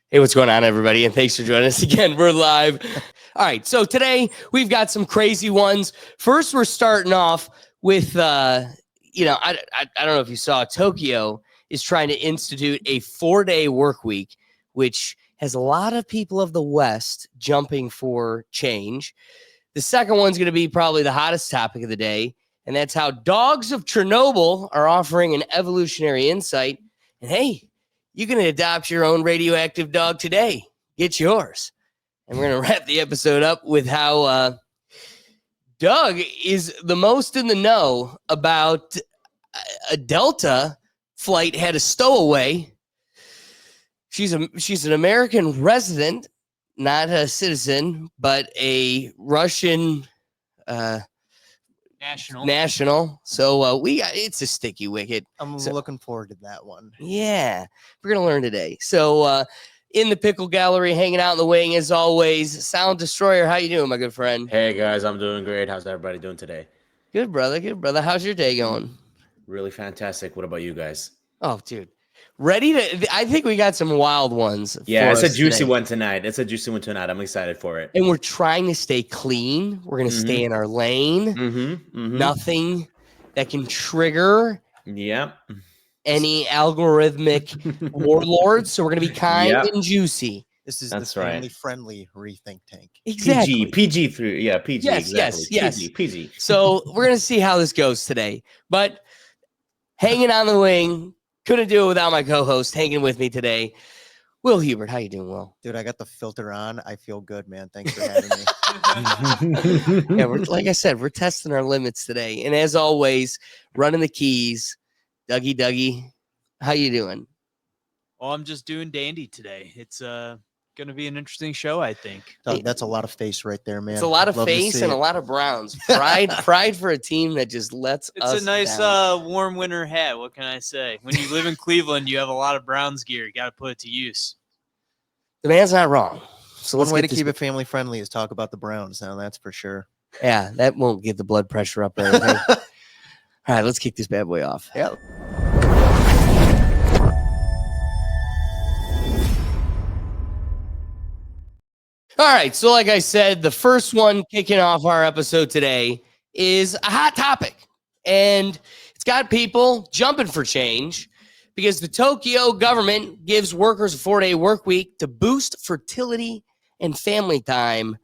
Hey, what's going on, everybody? And thanks for joining us again. We're live. All right. So today we've got some crazy ones. First, we're starting off with, I don't know if you saw, Tokyo is trying to institute a 4-day work week, which has a lot of people of the West jumping for change. The second one's going to be probably the hottest topic of the day, and that's how dogs of Chernobyl are offering an evolutionary insight. And hey, you can adopt your own radioactive dog today. Get yours. And we're going to wrap the episode up with how Doug is the most in the know about a Delta flight had a stowaway. She's an American resident, not a citizen, but a Russian national. So it's a sticky wicket. I'm looking forward to that one. Yeah, we're gonna learn today. So in the pickle gallery, hanging out in the wing as always, Sound Destroyer. How you doing, my good friend? Hey guys, I'm doing great. How's everybody doing today? Good brother. How's your day going? Really fantastic. What about you guys? Oh, dude. Ready to? I think we got some wild ones. Yeah, it's a juicy today. one tonight. I'm excited for it. And we're trying to stay clean. We're going to stay in our lane. Nothing that can trigger any algorithmic warlords. So we're going to be kind and juicy. This is the family-friendly rethink tank. Exactly. PG-3. Yeah, PG. Yes, exactly. yes. PG. So we're going to see how this goes today. But hanging on the wing, couldn't do it without my co-host hanging with me today. Will Hubert, how you doing, Will? Dude, I got the filter on. I feel good, man. Thanks for having me. Yeah, like I said, we're testing our limits today. And as always, running the keys, Dougie, how you doing? Well, I'm just doing dandy today. It's going to be an interesting show, I think. That's a lot of face right there, man. It's a lot of face and a lot of Browns. Pride for a team that just lets us It's a nice warm winter hat. What can I say? When you live in Cleveland, you have a lot of Browns gear. You got to put it to use. The man's not wrong. So one way to keep it family friendly is talk about the Browns. Now that's for sure. Yeah, that won't get the blood pressure up or anything. All right, let's kick this bad boy off. Yeah. All right, so like I said, the first one kicking off our episode today is a hot topic, and it's got people jumping for change because the Tokyo government gives workers a 4-day work week to boost fertility and family time.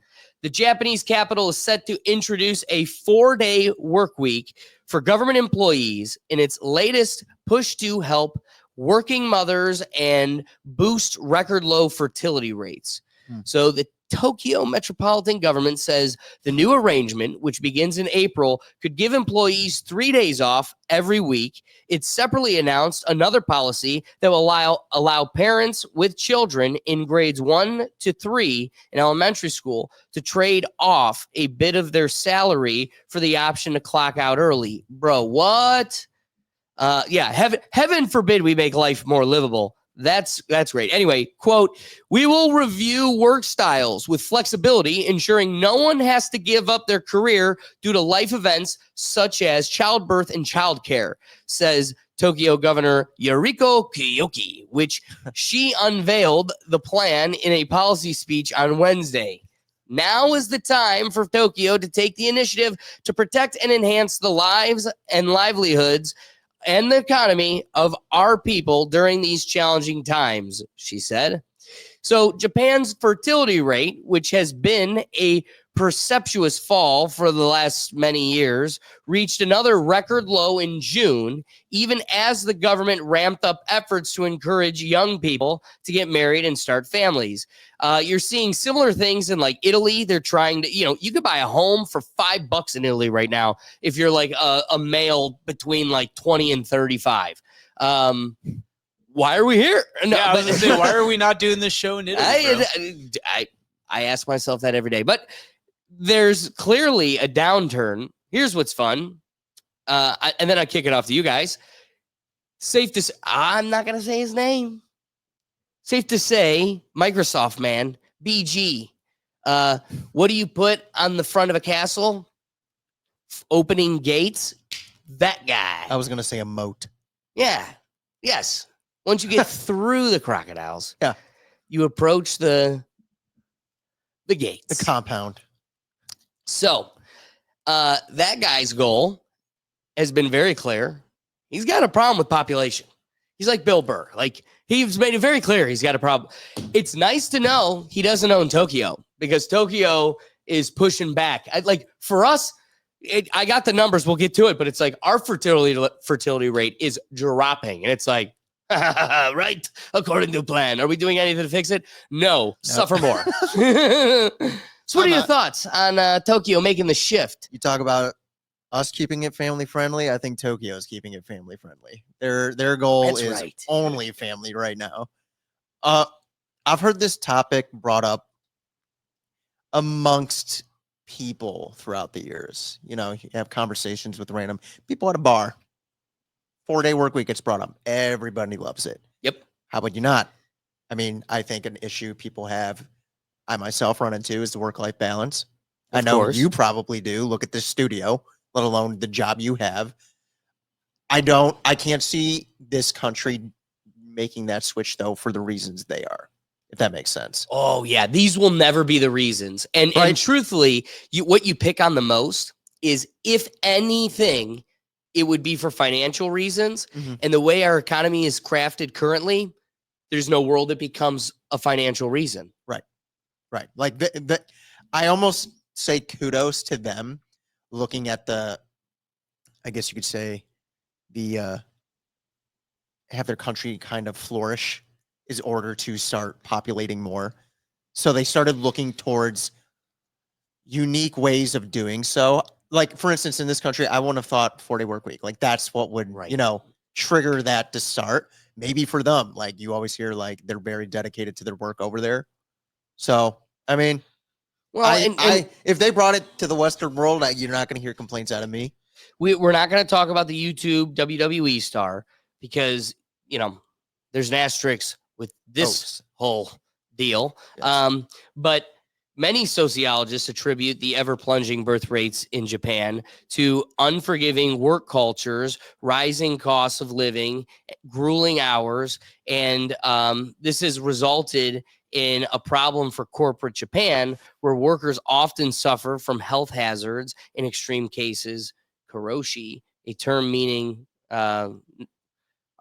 The Japanese capital is set to introduce a 4-day work week for government employees in its latest push to help working mothers and boost record low fertility rates. So the Tokyo metropolitan government says the new arrangement, which begins in April, could give employees 3 days off every week. It separately announced another policy that will allow parents with children in grades 1 to 3 in elementary school to trade off a bit of their salary for the option to clock out early. Bro, what? Heaven forbid we make life more livable. That's great. Anyway, quote, we will review work styles with flexibility, ensuring no one has to give up their career due to life events such as childbirth and childcare, says Tokyo Governor Yuriko Kiyoki, which she unveiled the plan in a policy speech on Wednesday. Now is the time for Tokyo to take the initiative to protect and enhance the lives and livelihoods and the economy of our people during these challenging times, she said. So Japan's fertility rate, which has been a precipitous fall for the last many years, reached another record low in June, even as the government ramped up efforts to encourage young people to get married and start families. You're seeing similar things in like Italy. They're trying to, you could buy a home for $5 in Italy right now if you're like a male between like 20 and 35. Why are we here? No, I was gonna say, why are we not doing this show in Italy? I ask myself that every day, but there's clearly a downturn. Here's what's fun. And then I kick it off to you guys. Safe to say, I'm not going to say his name. Safe to say, Microsoft man, BG. What do you put on the front of a castle? Opening gates. That guy. I was going to say a moat. Yeah. Yes. Once you get through the crocodiles, you approach the gates. The compound. So that guy's goal has been very clear. He's got a problem with population. He's like Bill Burr. Like, he's made it very clear he's got a problem. It's nice to know he doesn't own Tokyo, because Tokyo is pushing back. For us, I got the numbers. We'll get to it, but it's like our fertility rate is dropping, and it's like, right, according to plan. Are we doing anything to fix it? No. Suffer more. So, what are your thoughts on Tokyo making the shift? You talk about us keeping it family friendly. I think Tokyo's keeping it family friendly. Their goal That's is right. only family right now. I've heard this topic brought up amongst people throughout the years. You know, you have conversations with random people at a bar. 4-day work week gets brought up. Everybody loves it. Yep. How about you not? I mean, I think an issue people have, I myself run into, is the work-life balance. I Of know course. you probably do. Look at this studio, let alone the job you have. I can't see this country making that switch, though, for the reasons they are, if that makes sense. Oh, yeah. These will never be the reasons. And truthfully, what you pick on the most is, if anything, it would be for financial reasons. Mhm. And the way our economy is crafted currently, there's no world it becomes a financial reason. Right. Like, I almost say kudos to them looking at I guess you could say, have their country kind of flourish in order to start populating more. So they started looking towards unique ways of doing so. Like, for instance, in this country, I wouldn't have thought 4-day work week. Like, that's what would, Right. you know, trigger that to start. Maybe for them, like, you always hear, like, they're very dedicated to their work over there. So, I mean, Well, if they brought it to the Western world, you're not going to hear complaints out of me. we're not going to talk about the YouTube WWE star, because, there's an asterisk with this whole deal. Yes. But many sociologists attribute the ever-plunging birth rates in Japan to unforgiving work cultures, rising costs of living, grueling hours, and this has resulted in a problem for corporate Japan, where workers often suffer from health hazards, in extreme cases, karoshi, a term meaning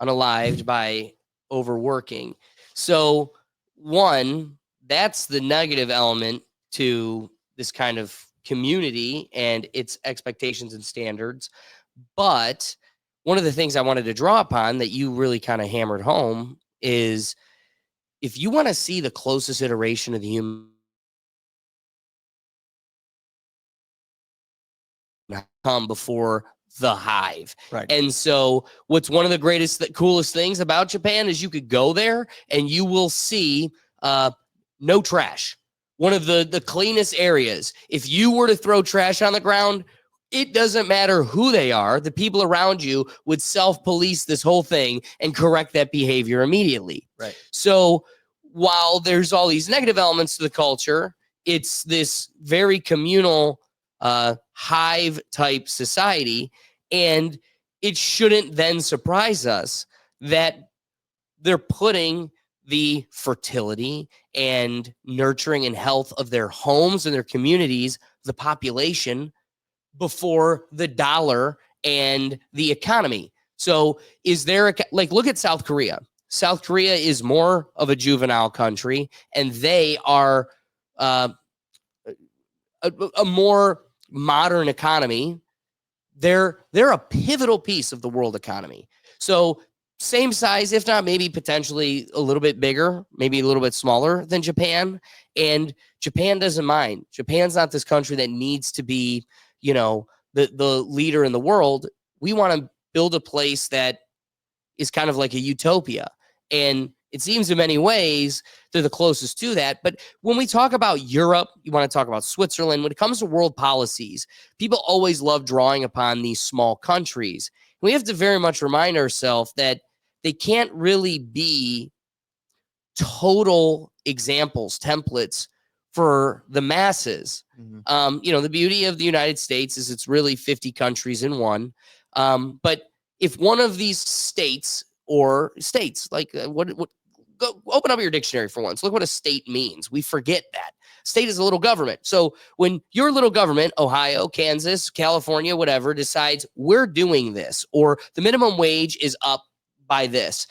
unalived by overworking. So, one, that's the negative element to this kind of community and its expectations and standards. But one of the things I wanted to draw upon that you really kind of hammered home is, if you want to see the closest iteration of the human come before the hive. Right. And so what's one of the coolest things about Japan is you could go there and you will see no trash. One of the cleanest areas. If you were to throw trash on the ground, it doesn't matter who they are. The people around you would self-police this whole thing and correct that behavior immediately. Right. So while there's all these negative elements to the culture, it's this very communal hive type society. And it shouldn't then surprise us that they're putting the fertility and nurturing and health of their homes and their communities, the population, before the dollar and the economy. So is there look at South Korea. South Korea is more of a juvenile country, and they are a more modern economy. They're a pivotal piece of the world economy. So same size, if not maybe potentially a little bit bigger, maybe a little bit smaller than Japan. And Japan doesn't mind. Japan's not this country that needs to be, the leader in the world. We want to build a place that is kind of like a utopia. And it seems in many ways they're the closest to that. But when we talk about Europe, you want to talk about Switzerland, when it comes to world policies, people always love drawing upon these small countries. We have to very much remind ourselves that they can't really be total examples, templates for the masses. Mm-hmm. The beauty of the United States is it's really 50 countries in one. But if one of these states, like go open up your dictionary for once. Look what a state means. We forget that. State is a little government. So when your little government, Ohio, Kansas, California, whatever, decides we're doing this, or the minimum wage is up by this,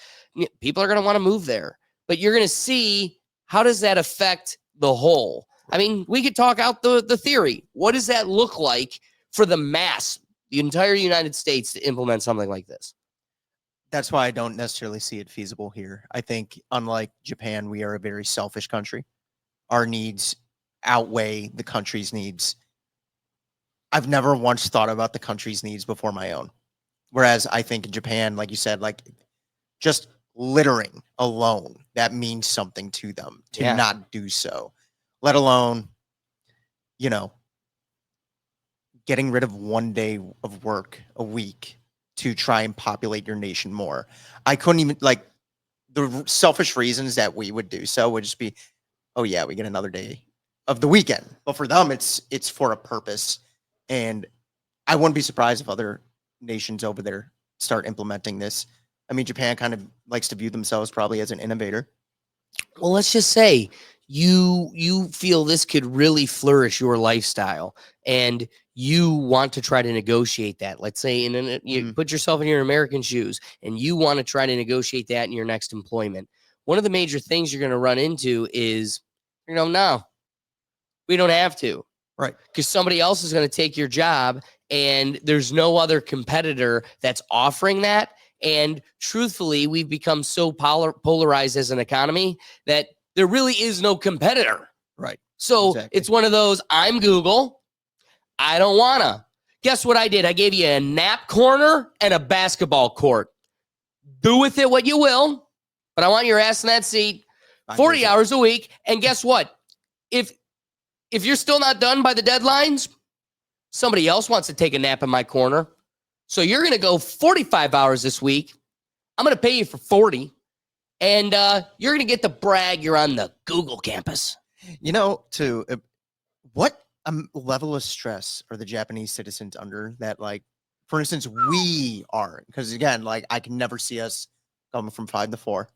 people are going to want to move there. But you're going to see, how does that affect the whole? I mean, we could talk out the theory. What does that look like for the mass, the entire United States, to implement something like this? That's why I don't necessarily see it feasible here. I think, unlike Japan, we are a very selfish country. Our needs outweigh the country's needs. I've never once thought about the country's needs before my own. Whereas I think in Japan, like you said, like just littering alone, that means something to them to not do so, let alone, getting rid of 1 day of work a week to try and populate your nation more. I couldn't even, like, the selfish reasons that we would do so would just be, oh yeah, we get another day of the weekend. But for them, it's for a purpose. And I wouldn't be surprised if other nations over there start implementing this. I mean, Japan kind of likes to view themselves probably as an innovator. Well, let's just say you feel this could really flourish your lifestyle, and you want to try to negotiate that. Let's say you put yourself in your American shoes, and you want to try to negotiate that in your next employment. One of the major things you're going to run into is, no, we don't have to. Right. Because somebody else is going to take your job, and there's no other competitor that's offering that. And truthfully, we've become so polarized as an economy that there really is no competitor. Right. So It's one of those, I'm Google. I don't want to. Guess what I did? I gave you a nap corner and a basketball court. Do with it what you will, but I want your ass in that seat 40 hours a week. And guess what? If you're still not done by the deadlines, somebody else wants to take a nap in my corner. So you're going to go 45 hours this week. I'm going to pay you for 40. And you're going to get the brag you're on the Google campus. What level of stress are the Japanese citizens under that, like, for instance, we aren't? Because again, like, I can never see us going from 5 to 4.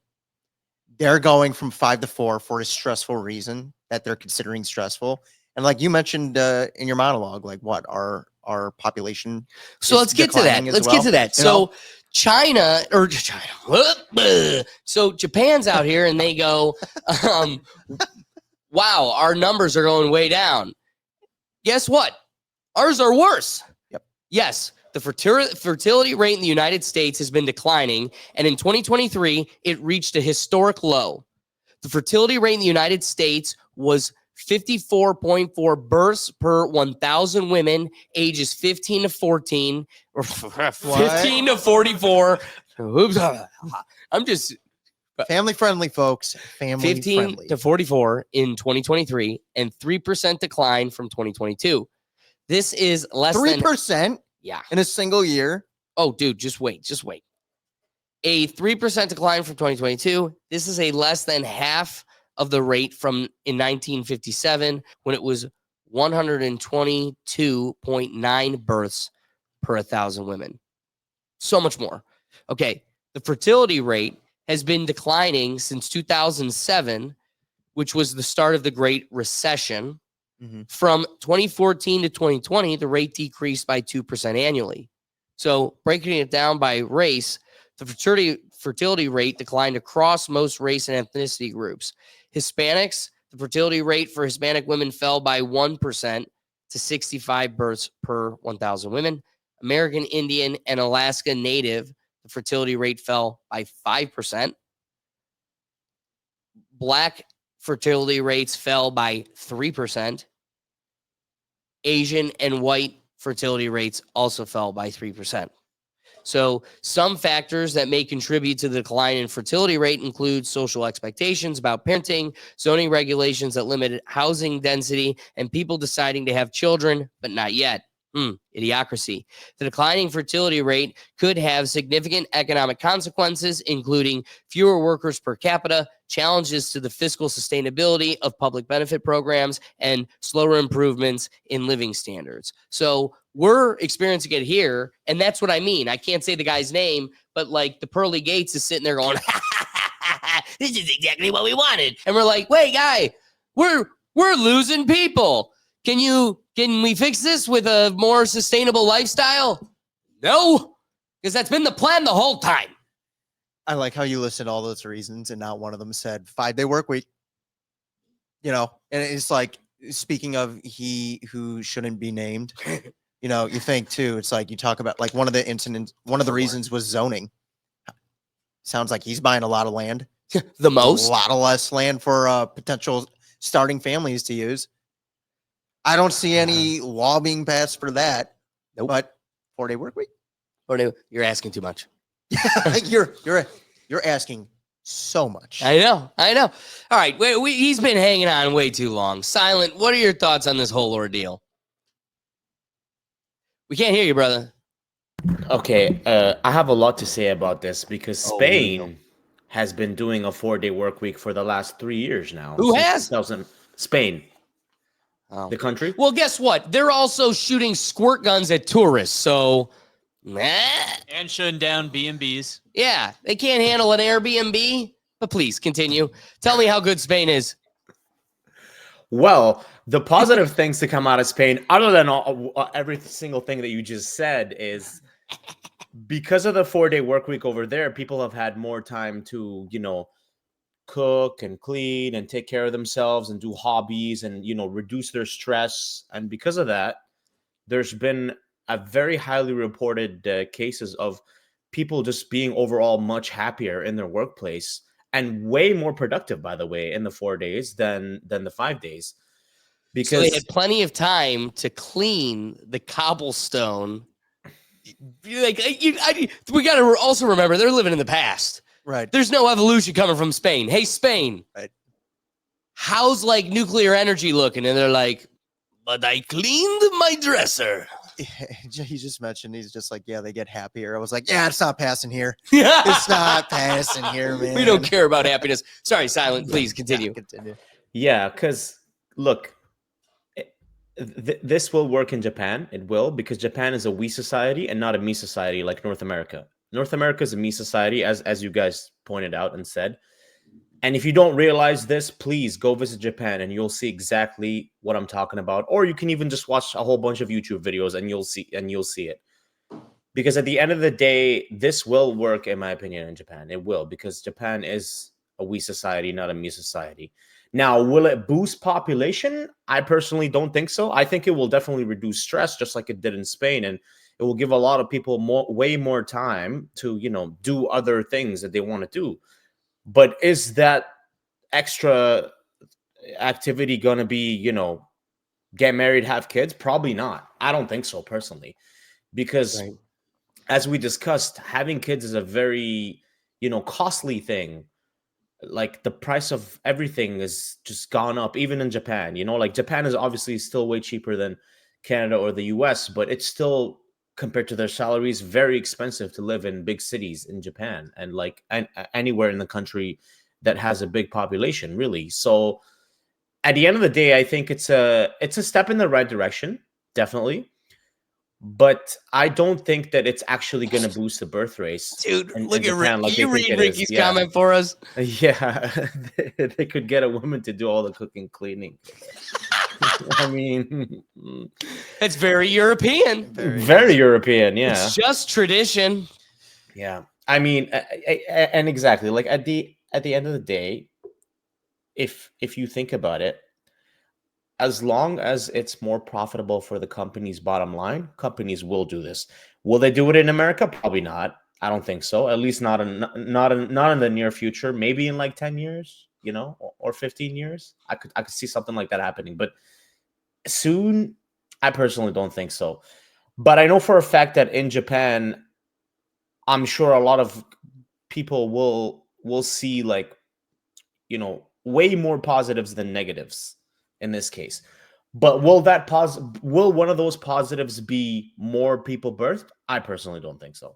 They're going from 5 to 4 for a stressful reason that they're considering stressful. And like you mentioned in your monologue, like what our population. So let's get to that. So China. So Japan's out here and they go, wow, our numbers are going way down. Guess what? Ours are worse. Yep. Yes. The fertility rate in the United States has been declining, and in 2023, it reached a historic low. The fertility rate in the United States was 54.4 births per 1,000 women, ages 15 to 14, or 15 to 44. Oops, I'm just family friendly, folks. 15 to 44 in 2023, and 3% decline from 2022. This is less 3%. Yeah. In a single year. Oh, dude, just wait. A 3% decline from 2022. This is a less than half of the rate from in 1957, when it was 122.9 births per 1,000 women. So much more. Okay. The fertility rate has been declining since 2007, which was the start of the Great Recession. Mm-hmm. From 2014 to 2020, the rate decreased by 2% annually. So breaking it down by race, the fertility rate declined across most race and ethnicity groups. Hispanics, the fertility rate for Hispanic women fell by 1% to 65 births per 1,000 women. American Indian and Alaska Native, the fertility rate fell by 5%. Black fertility rates fell by 3%. Asian and white fertility rates also fell by 3%. So some factors that may contribute to the decline in fertility rate include social expectations about parenting, zoning regulations that limit housing density, and people deciding to have children, but not yet. Idiocracy. The declining fertility rate could have significant economic consequences, including fewer workers per capita, challenges to the fiscal sustainability of public benefit programs, and slower improvements in living standards. So we're experiencing it here, and that's what I mean. I can't say the guy's name, but like the Pearly Gates is sitting there going, This is exactly what we wanted. And we're like, wait, guy, we're losing people. Can we fix this with a more sustainable lifestyle? No, because that's been the plan the whole time. I like how you listed all those reasons, and not one of them said 5-day work week. And it's like, speaking of he who shouldn't be named, you think too, it's like you talk about like one of the reasons was zoning. Sounds like he's buying a lot of land. The most. A lot of less land for potential starting families to use. I don't see any law being passed for that. Nope. But 4-day work week? You're asking too much. You're asking so much. I know. All right. He's been hanging on way too long. Silent, what are your thoughts on this whole ordeal? We can't hear you, brother. Okay, I have a lot to say about this because Oh, Spain has been doing a 4-day work week for the last 3 years now. Who since has? 2000 Spain, Oh. the country. Well, guess what? They're also shooting squirt guns at tourists. So, And shutting down B&Bs. yeah, they can't handle an Airbnb. But please continue. Tell me how good Spain is. Well, the positive things to come out of Spain, other than every single thing that you just said, is because of the 4-day work week over there, people have had more time to, cook and clean and take care of themselves and do hobbies and, reduce their stress. And because of that, there's been a very highly reported cases of people just being overall much happier in their workplace and way more productive, by the way, in the 4 days than the 5 days. So Because they had plenty of time to clean the cobblestone. We got to also remember they're living in the past. Right. There's no evolution coming from Spain. Hey, Spain. Right. How's like nuclear energy looking? And they're like, but I cleaned my dresser. He just mentioned, he's just like, yeah, they get happier. I was like, yeah, it's not passing here. Yeah. It's not passing here, man. We don't care about happiness. Sorry, Silent. Please continue. Yeah, continue. Yeah, because look, this will work in Japan. It will, because Japan is a we society and not a me society like North America. North America is a me society, as you guys pointed out and said. And if you don't realize this, please go visit Japan and you'll see exactly what I'm talking about. Or you can even just watch a whole bunch of YouTube videos and you'll see it. Because at the end of the day, this will work, in my opinion, in Japan. It will, because Japan is a we society, not a me society. Now, will it boost population? I personally don't think so. I think it will definitely reduce stress, just like it did in Spain, and it will give a lot of people way more time to, do other things that they want to do. But is that extra activity going to be, get married, have kids? Probably not. I don't think so, personally, because Right. as we discussed, having kids is a very, costly thing. Like the price of everything is just gone up, even in Japan. Like Japan is obviously still way cheaper than Canada or the US, but it's still, compared to their salaries, very expensive to live in big cities in Japan and anywhere in the country that has a big population, really. So at the end of the day, I think it's a step in the right direction, definitely. But I don't think that it's actually going to boost the birth rates. Dude, in look at Japan Rick. like You they think read it is. Ricky's Yeah. comment for us. Yeah, they could get a woman to do all the cooking, cleaning. I mean, It's very European. very European. Yeah, It's just tradition. yeah. I mean, and exactly, like at the end of the day, if you think about it, as long as it's more profitable for the company's bottom line, companies will do this. Will they do it in America? Probably not. I don't think so. At least not in the near future. Maybe in like 10 years, or 15 years. I could see something like that happening. But soon, I personally don't think so. But I know for a fact that in Japan, I'm sure a lot of people will see way more positives than negatives in this case. But will one of those positives be more people birthed? I personally don't think so.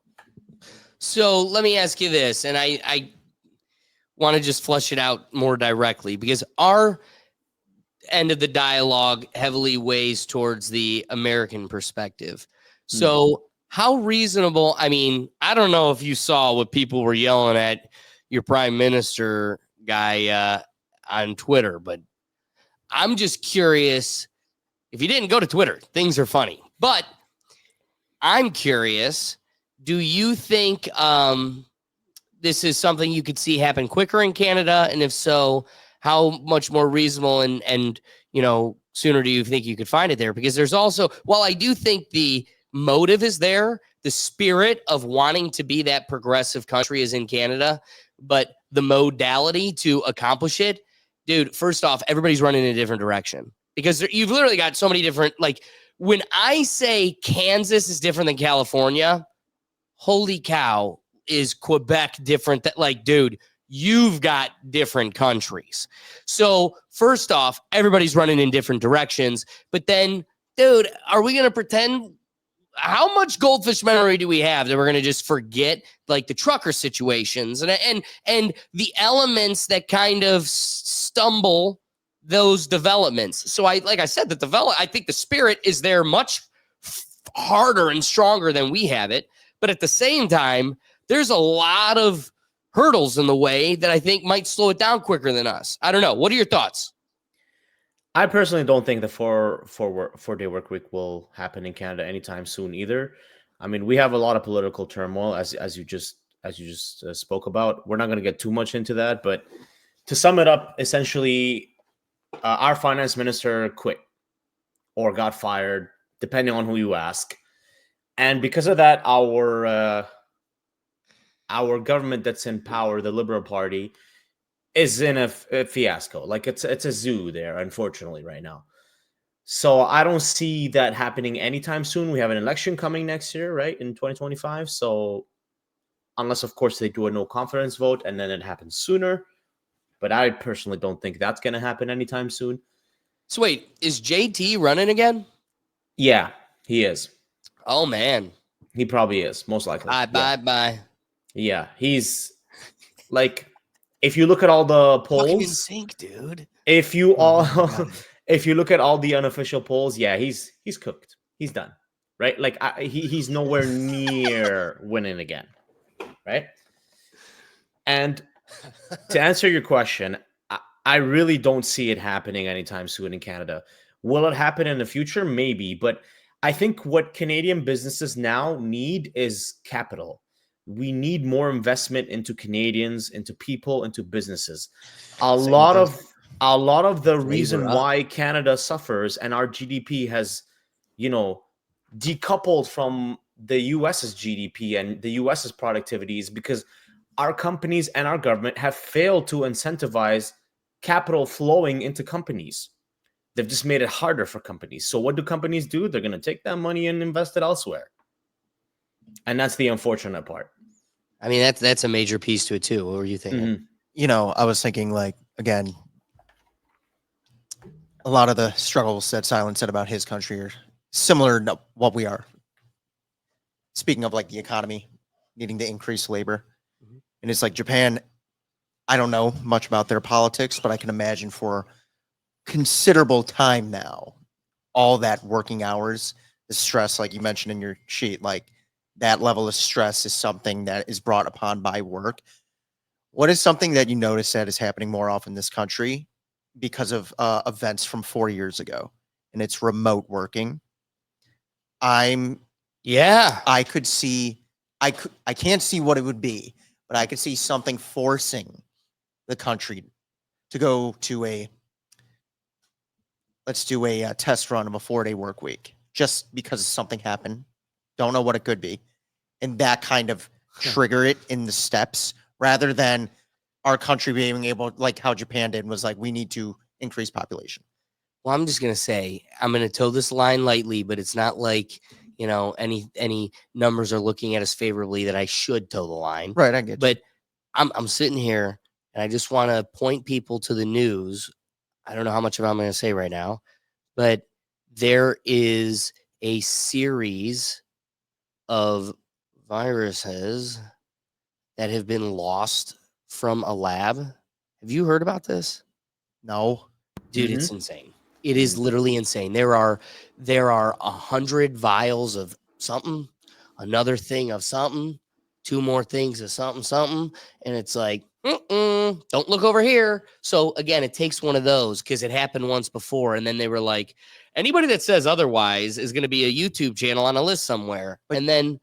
So let me ask you this, and I want to just flush it out more directly, because our end of the dialogue heavily weighs towards the American perspective. So how reasonable, I mean, I don't know if you saw what people were yelling at your prime minister guy on Twitter, but I'm just curious. If you didn't go to Twitter, things are funny. But I'm curious, do you think this is something you could see happen quicker in Canada? And if so, how much more reasonable and sooner do you think you could find it there? Because there's also, while I do think the motive is there, the spirit of wanting to be that progressive country is in Canada, but the modality to accomplish it, dude, first off, everybody's running in a different direction because you've literally got so many different, like when I say Kansas is different than California, holy cow, is Quebec different? That like, dude, you've got different countries. So first off, everybody's running in different directions, but then, dude, are we going to pretend? How much goldfish memory do we have that we're going to just forget like the trucker situations and the elements that kind of stumble those developments? So I said, I think the spirit is there much harder and stronger than we have it. But at the same time, there's a lot of hurdles in the way that I think might slow it down quicker than us. I don't know. What are your thoughts? I personally don't think the 4-day work week will happen in Canada anytime soon either. I mean, we have a lot of political turmoil as you just spoke about. We're not going to get too much into that, but to sum it up, essentially, our finance minister quit or got fired, depending on who you ask, and because of that, our government that's in power, the Liberal Party, is in a fiasco. Like it's a zoo there, unfortunately, right now. So I don't see that happening anytime soon. We have an election coming next year, right, in 2025. So unless, of course, they do a no confidence vote and then it happens sooner. But I personally don't think that's going to happen anytime soon. So wait, is JT running again? Yeah, he is. Oh, man. He probably is, most likely. Bye. Yeah, he's like... If you look at all the polls, fucking in sync, dude. If you look at all the unofficial polls, yeah, he's cooked. He's done, right? Like he's nowhere near winning again, right? And to answer your question, I really don't see it happening anytime soon in Canada. Will it happen in the future? Maybe, but I think what Canadian businesses now need is capital. We need more investment into Canadians, into people, into businesses. A lot of the reason why Canada suffers and our GDP has, decoupled from the US's GDP and the US's productivity is because our companies and our government have failed to incentivize capital flowing into companies. They've just made it harder for companies. So what do companies do? They're going to take that money and invest it elsewhere. And that's the unfortunate part. I mean, that's a major piece to it too. What were you thinking? Mm-hmm. I was thinking like, again, a lot of the struggles that Silent said about his country are similar to what we are. Speaking of like the economy, needing to increase labor. Mm-hmm. And it's like Japan, I don't know much about their politics, but I can imagine for considerable time now, all that working hours, the stress, like you mentioned in your sheet, like that level of stress is something that is brought upon by work. What is something that you notice that is happening more often in this country because of events from 4 years ago? And it's remote working. I could see, I can't see what it would be, but I could see something forcing the country to go to let's do a test run of a 4-day work week just because something happened. Don't know what it could be. And that kind of trigger it in the steps rather than our country being able, like how Japan did, was like, we need to increase population. Well, I'm just going to say, I'm going to toe this line lightly, but it's not like, any numbers are looking at us favorably that I should toe the line. Right, I get you. But I'm sitting here and I just want to point people to the news. I don't know how much of it I'm going to say right now, but there is a series of viruses that have been lost from a lab. Have you heard about this? No. Dude, It's insane. It is literally insane. There are 100 vials of something, another thing of something, 2 more things of something, and it's like Don't look over here. So again, it takes one of those because it happened once before. And then they were like, anybody that says otherwise is going to be a YouTube channel on a list somewhere. But- and then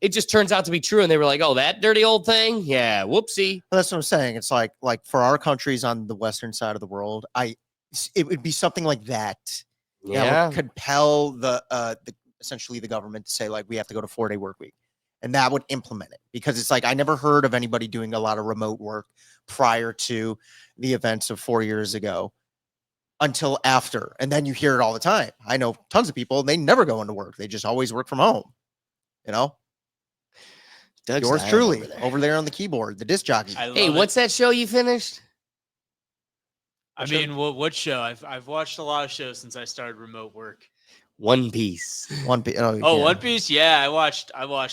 it just turns out to be true. And they were like, oh, that dirty old thing. Yeah. Whoopsie. Well, that's what I'm saying. It's like for our countries on the western side of the world, it would be something like that. That Yeah. would compel the essentially the government to say, like, we have to go to 4-day work week. And that would implement it, because it's like I never heard of anybody doing a lot of remote work prior to the events of 4 years ago until after. And then you hear it all the time. I know tons of people, they never go into work. They just always work from home. You know, Doug's yours dying truly over there. over there on the keyboard, the disc jockey. I love Hey, it. what's that show you finished? I mean, what show? I've watched a lot of shows since I started remote work. One Piece. One Piece. Oh, yeah. One Piece. Yeah, I watched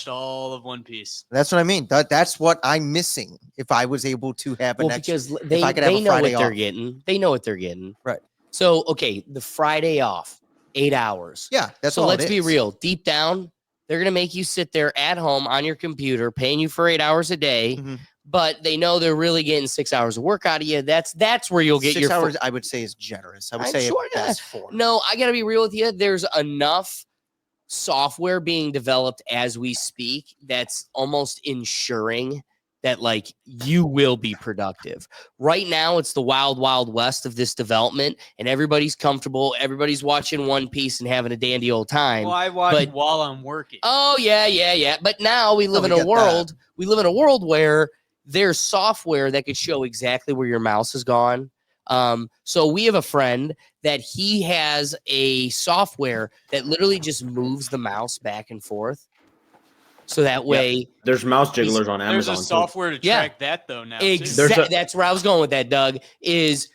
all of One Piece. That's what I mean. That's what I'm missing. If I was able to have an Well, extra, because they I could have a know what Friday they're off. getting. They know what they're getting. Right. So, okay, the Friday off, 8 hours. yeah, that's So all. let's it be is. real. Deep down, they're going to make you sit there at home on your computer, paying you for 8 hours a day, Mhm. but they know they're really getting 6 hours of work out of you. That's where you'll get 6 your full- hours. I would say is generous. I would I'm say sure at best 4. No, I got to be real with you. There's enough software being developed as we speak that's almost ensuring that like you will be productive. Right now, it's the wild, wild west of this development, and everybody's comfortable. Everybody's watching One Piece and having a dandy old time. Well, I watch but- while I'm working. Oh yeah. But now we live we in a get that. world. We live in a world where there's software that could show exactly where your mouse has gone. So we have a friend that he has a software that literally just moves the mouse back and forth. So that way, There's mouse jigglers on There's Amazon. a too. software to Yeah. track that though now. too. exactly. That's where I was going with that, Doug. Is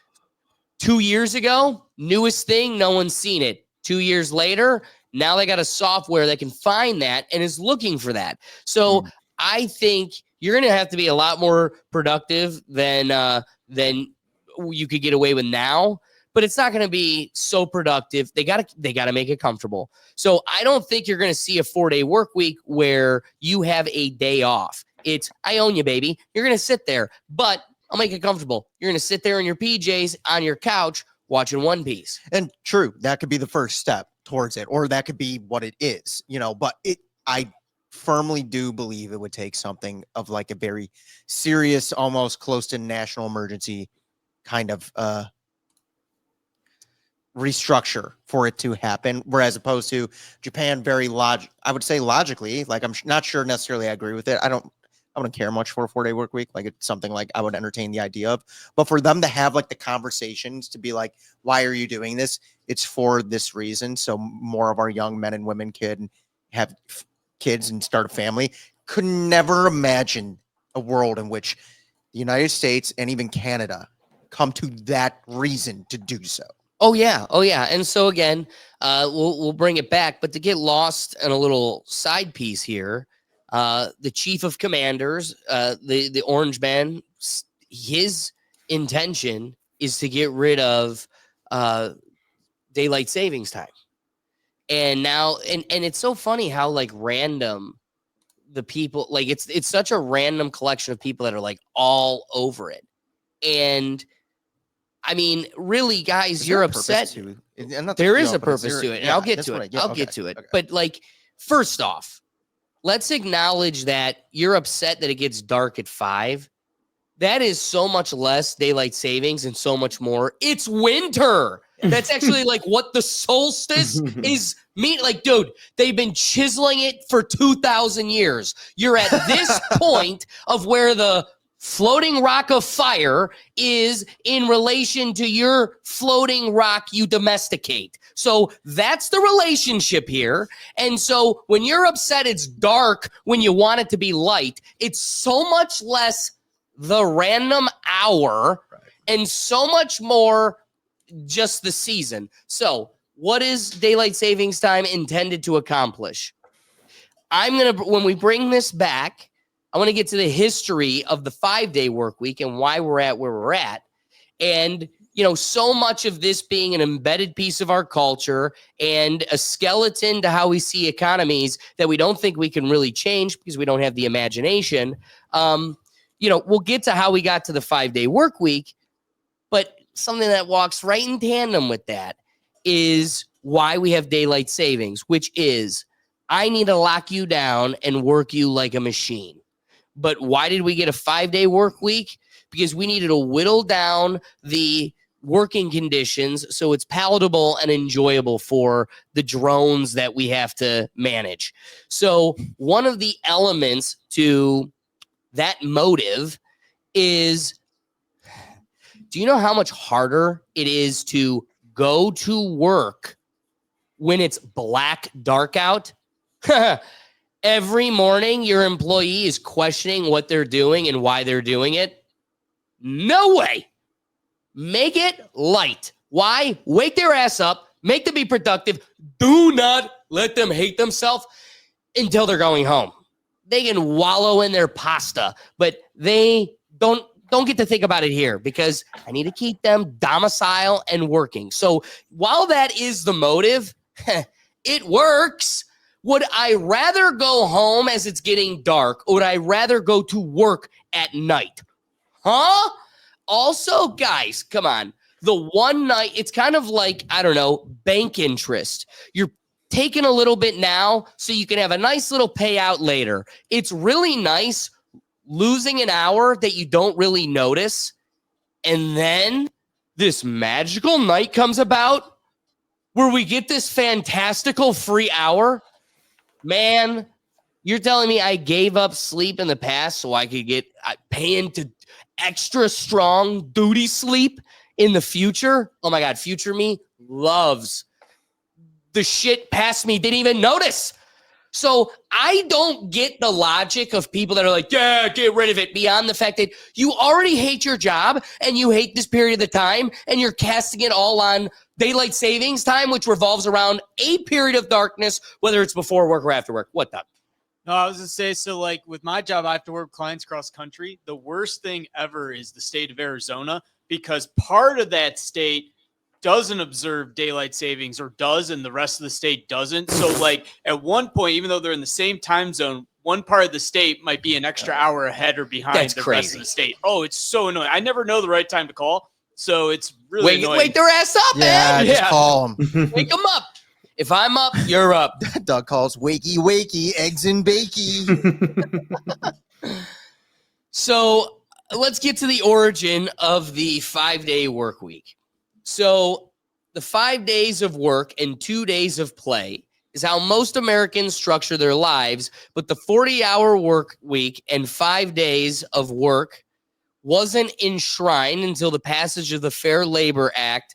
2 years ago, newest thing, no one's seen it. 2 years later, now they got a software that can find that and is looking for that. So I think you're going to have to be a lot more productive than you could get away with now. But it's not going to be so productive. They got to make it comfortable. So I don't think you're going to see a 4-day work week where you have a day off. It's I own you, baby. You're going to sit there, but I'll make it comfortable. You're going to sit there in your PJs on your couch watching One Piece. And true, that could be the first step towards it, or that could be what it is, you know. But I firmly do believe it would take something of like a very serious, almost close to national emergency kind of restructure for it to happen. Whereas opposed to Japan, I would say logically, like I'm not sure necessarily I agree with it. I wouldn't care much for a 4-day work week. Like it's something like I would entertain the idea of, but for them to have like the conversations to be like, why are you doing this? It's for this reason. So more of our young men and women could have kids and start a family. Could never imagine a world in which the United States and even Canada come to that reason to do so. Oh yeah. And so again, we'll bring it back, but to get lost in a little side piece here, the chief of commanders, the Orange Man, his intention is to get rid of daylight savings time. And now, and it's so funny how like random the people, like it's such a random collection of people that are like all over it. And I mean, really, guys, you're upset. There is a purpose to it, and I'll get to it. I'll get to it. Okay. But like, first off, let's acknowledge that you're upset that it gets dark at 5. That is so much less daylight savings and so much more. It's winter. That's actually like what the solstice is mean. Like, dude, they've been chiseling it for 2,000 years. You're at this point of where the floating rock of fire is in relation to your floating rock you domesticate. So that's the relationship here. And so when you're upset it's dark when you want it to be light, it's so much less the random hour and so much more just the season. So what is daylight savings time intended to accomplish? When we bring this back, I want to get to the history of the 5-day work week and why we're at where we're at. And, you know, so much of this being an embedded piece of our culture and a skeleton to how we see economies that we don't think we can really change because we don't have the imagination. You we'll get to how we got to the 5-day work week, but something that walks right in tandem with that is why we have daylight savings, which is I need to lock you down and work you like a machine. But why did we get a 5-day work week? Because we needed to whittle down the working conditions so it's palatable and enjoyable for the drones that we have to manage. So one of the elements to that motive is, do you know how much harder it is to go to work when it's black dark out? Every morning, your employee is questioning what they're doing and why they're doing it. No way. Make it light. Why? Wake their ass up. Make them be productive. Do not let them hate themselves until they're going home. They can wallow in their pasta, but they don't get to think about it here because I need to keep them domicile and working. So while that is the motive, it works. Would I rather go home as it's getting dark, or would I rather go to work at night? Huh? Also, guys, come on. The one night, it's kind of like, I don't know, bank interest. You're taking a little bit now so you can have a nice little payout later. It's really nice losing an hour that you don't really notice, and then this magical night comes about where we get this fantastical free hour. Man, you're telling me I gave up sleep in the past so I could get paying to extra strong duty sleep in the future? Oh my God, future me loves the shit past me didn't even notice. So I don't get the logic of people that are like, yeah, get rid of it, beyond the fact that you already hate your job and you hate this period of the time and you're casting it all on daylight savings time, which revolves around a period of darkness, whether it's before work or after work. What the? No, I was going to say, so like with my job, I have to work with clients cross country. The worst thing ever is the state of Arizona, because part of that state doesn't observe daylight savings, or does, and the rest of the state doesn't. So like at one point, even though they're in the same time zone, one part of the state might be an extra hour ahead or behind That's the crazy. rest of the state. Oh, it's so annoying. I never know the right time to call. So it's really annoying. Wake their ass up, Yeah, man. just call them. Wake them up. If I'm up, you're up. Doug calls wakey, wakey, eggs and bakey. So let's get to the origin of the 5-day work week. So the 5 days of work and 2 days of play is how most Americans structure their lives, but the 40-hour work week and 5 days of work wasn't enshrined until the passage of the Fair Labor Act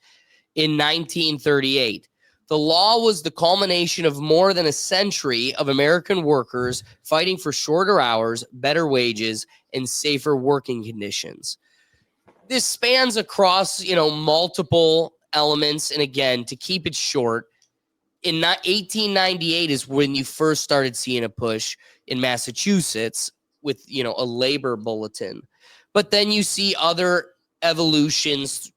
in 1938. The law was the culmination of more than a century of American workers fighting for shorter hours, better wages, and safer working conditions. This spans across, multiple elements. And again, to keep it short, in 1898 is when you first started seeing a push in Massachusetts with, a labor bulletin. But then you see other evolutions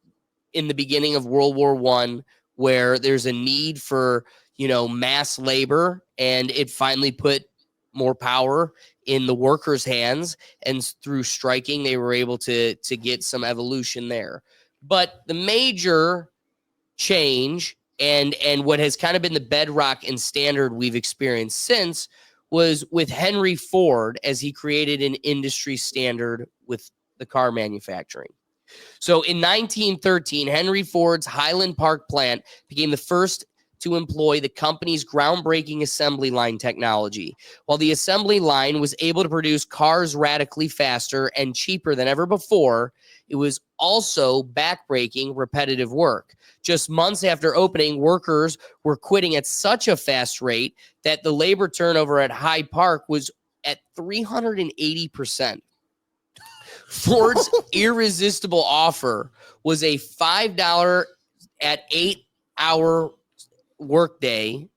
in the beginning of World War I, where there's a need for, mass labor, and it finally put more power in the workers' hands, and through striking, they were able to get some evolution there. But the major change and what has kind of been the bedrock and standard we've experienced since was with Henry Ford, as he created an industry standard with the car manufacturing. So in 1913, Henry Ford's Highland Park plant became the first to employ the company's groundbreaking assembly line technology. While the assembly line was able to produce cars radically faster and cheaper than ever before, it was also backbreaking repetitive work. Just months after opening, workers were quitting at such a fast rate that the labor turnover at Hyde Park was at 380%. Ford's irresistible offer was a $5 at 8-hour workday.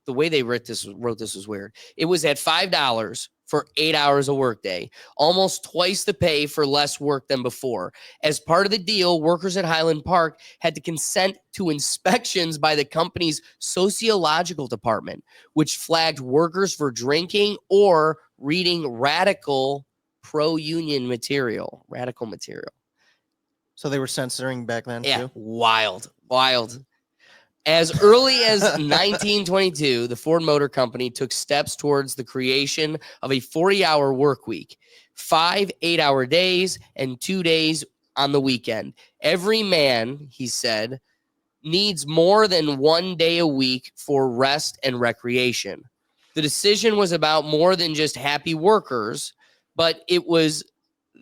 The way they wrote this was weird. It was at $5 for 8 hours a workday, almost twice the pay for less work than before. As part of the deal, workers at Highland Park had to consent to inspections by the company's sociological department, which flagged workers for drinking or reading radical pro-union material, radical material. So they were censoring back then Yeah, too. wild. As early as 1922, the Ford Motor Company took steps towards the creation of a 40-hour work week, 5 8-hour days, and 2 days on the weekend. Every man, he said, needs more than 1 day a week for rest and recreation. The decision was about more than just happy workers, but it was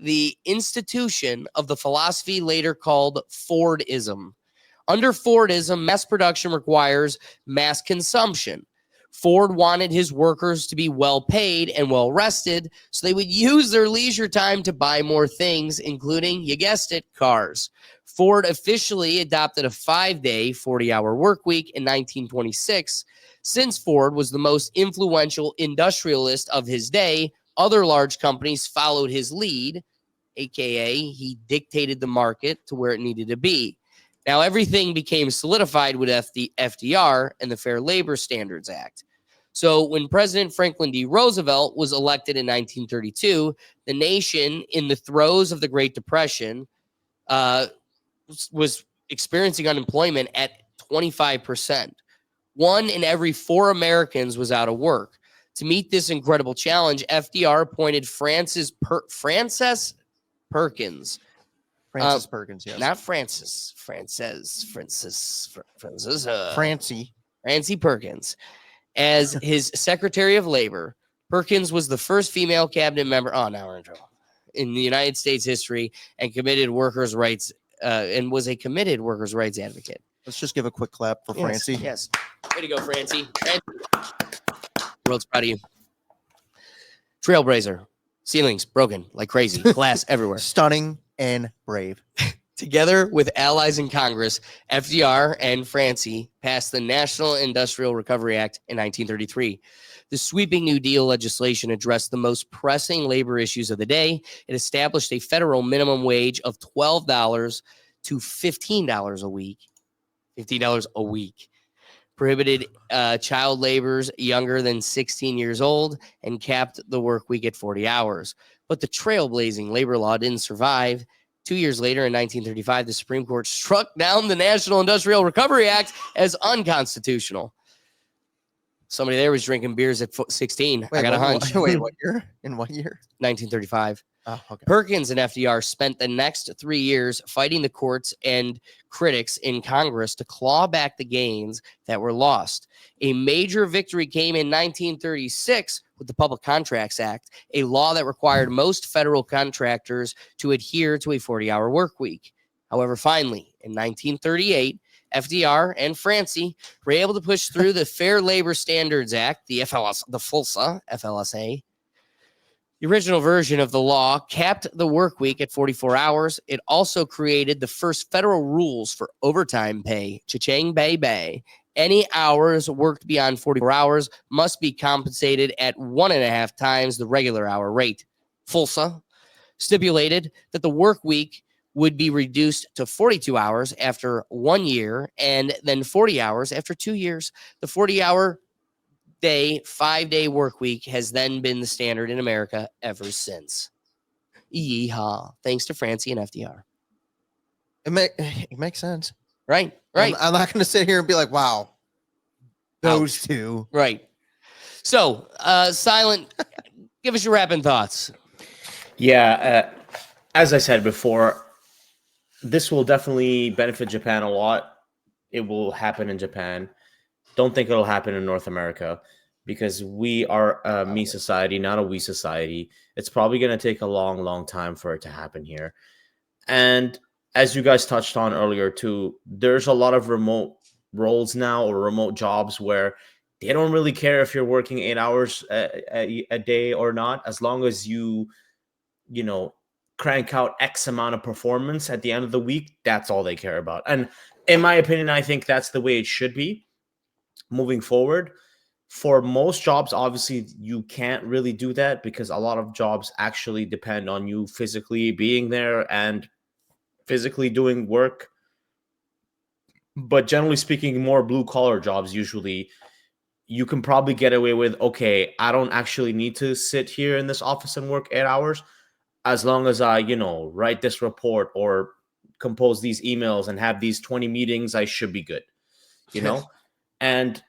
the institution of the philosophy later called Fordism. Under Fordism, mass production requires mass consumption. Ford wanted his workers to be well paid and well rested, so they would use their leisure time to buy more things, including, you guessed it, cars. Ford officially adopted a 5-day, 40-hour work week in 1926. Since Ford was the most influential industrialist of his day, other large companies followed his lead, aka he dictated the market to where it needed to be. Now, everything became solidified with FDR and the Fair Labor Standards Act. So when President Franklin D. Roosevelt was elected in 1932, the nation, in the throes of the Great Depression, was experiencing unemployment at 25%. 1 in every 4 Americans was out of work. To meet this incredible challenge, FDR appointed Francis Perkins. Francis Perkins, yes. Not Francis. Francis. Francie Perkins as his Secretary of Labor. Perkins was the first female cabinet member. Oh, now we're in trouble. In the United States history, and committed workers' rights, and was a committed workers' rights advocate. Let's just give a quick clap for Francie. Yes. Way to go, Francie. World's proud of you. Trailblazer. Ceilings broken like crazy. Glass everywhere. Stunning and brave. Together with allies in Congress, FDR and Francie passed the National Industrial Recovery Act in 1933. The sweeping New Deal legislation addressed the most pressing labor issues of the day. It established a federal minimum wage of $12 to $15 a week. $15 a week. Prohibited child laborers younger than 16 years old and capped the work week at 40 hours. But the trailblazing labor law didn't survive. 2 years later, in 1935, the Supreme Court struck down the National Industrial Recovery Act as unconstitutional. Somebody there was drinking beers at 16. I got a hunch. Wait, what year? In what year? 1935. Oh, okay. Perkins and FDR spent the next 3 years fighting the courts and critics in Congress to claw back the gains that were lost. A major victory came in 1936 with the Public Contracts Act, a law that required most federal contractors to adhere to a 40-hour work week. However, finally, in 1938, FDR and Francie were able to push through the Fair Labor Standards Act, the FLSA. The original version of the law capped the work week at 44 hours. It also created the first federal rules for overtime pay. Cha-ching, bay. Any hours worked beyond 44 hours must be compensated at 1.5 times the regular hour rate. FLSA stipulated that the work week would be reduced to 42 hours after 1 year and then 40 hours after 2 years. The 40-hour day, 5-day work week has then been the standard in America ever since. Yeehaw. Thanks to Francie and FDR. It makes sense. Right. I'm not going to sit here and be like, wow, those two. Right. So, Silent, give us your wrapping thoughts. Yeah, as I said before, this will definitely benefit Japan a lot. It will happen in Japan. Don't think it'll happen in North America because we are a me society, not a we society. It's probably going to take a long, long time for it to happen here. And as you guys touched on earlier too, there's a lot of remote roles now or remote jobs where they don't really care if you're working 8 hours a day or not, as long as you crank out X amount of performance at the end of the week. That's all they care about. And in my opinion, I think that's the way it should be moving forward. For most jobs, obviously, you can't really do that because a lot of jobs actually depend on you physically being there and physically doing work. But generally speaking, more blue-collar jobs, usually, you can probably get away with, okay, I don't actually need to sit here in this office and work 8 hours. as long as I, write this report or compose these emails and have these 20 meetings, I should be good, And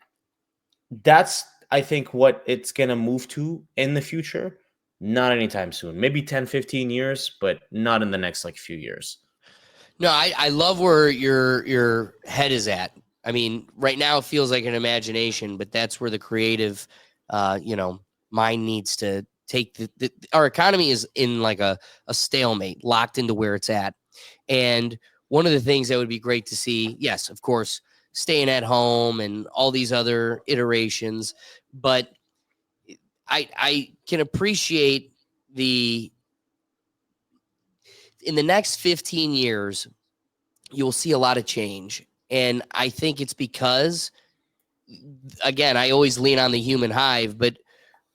that's, I think, what it's going to move to in the future. Not anytime soon. Maybe 10, 15 years, but not in the next few years. No, I love where your head is at. I mean, right now it feels like an imagination, but that's where the creative, mind needs to take our economy is in like a stalemate, locked into where it's at. And one of the things that would be great to see, yes, of course, staying at home and all these other iterations, but I can appreciate in the next 15 years, you'll see a lot of change. And I think it's because, again, I always lean on the human hive, but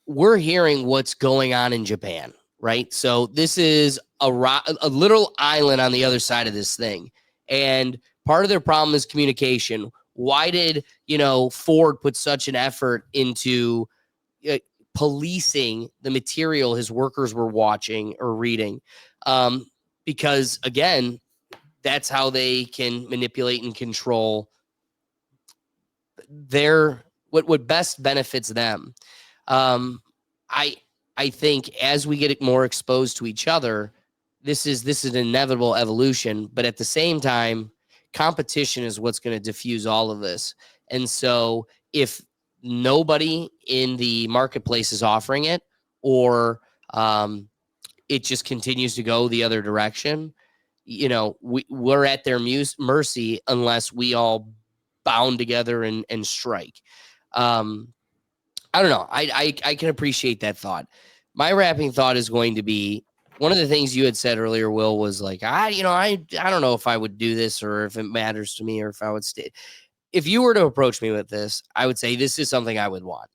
we're hearing what's going on in Japan, right? So this is a little island on the other side of this thing. And part of their problem is communication. Why did, Ford put such an effort into policing the material his workers were watching or reading? Because, again, that's how they can manipulate and control what best benefits them. I think as we get more exposed to each other, this is an inevitable evolution. But at the same time, competition is what's going to diffuse all of this. And so if nobody in the marketplace is offering it, or it just continues to go the other direction, we're at their mercy unless we all bound together and strike. I don't know. I can appreciate that thought. My wrapping thought is going to be, one of the things you had said earlier, Will, was like, I don't know if I would do this or if it matters to me or if I would stay. If you were to approach me with this, I would say this is something I would want.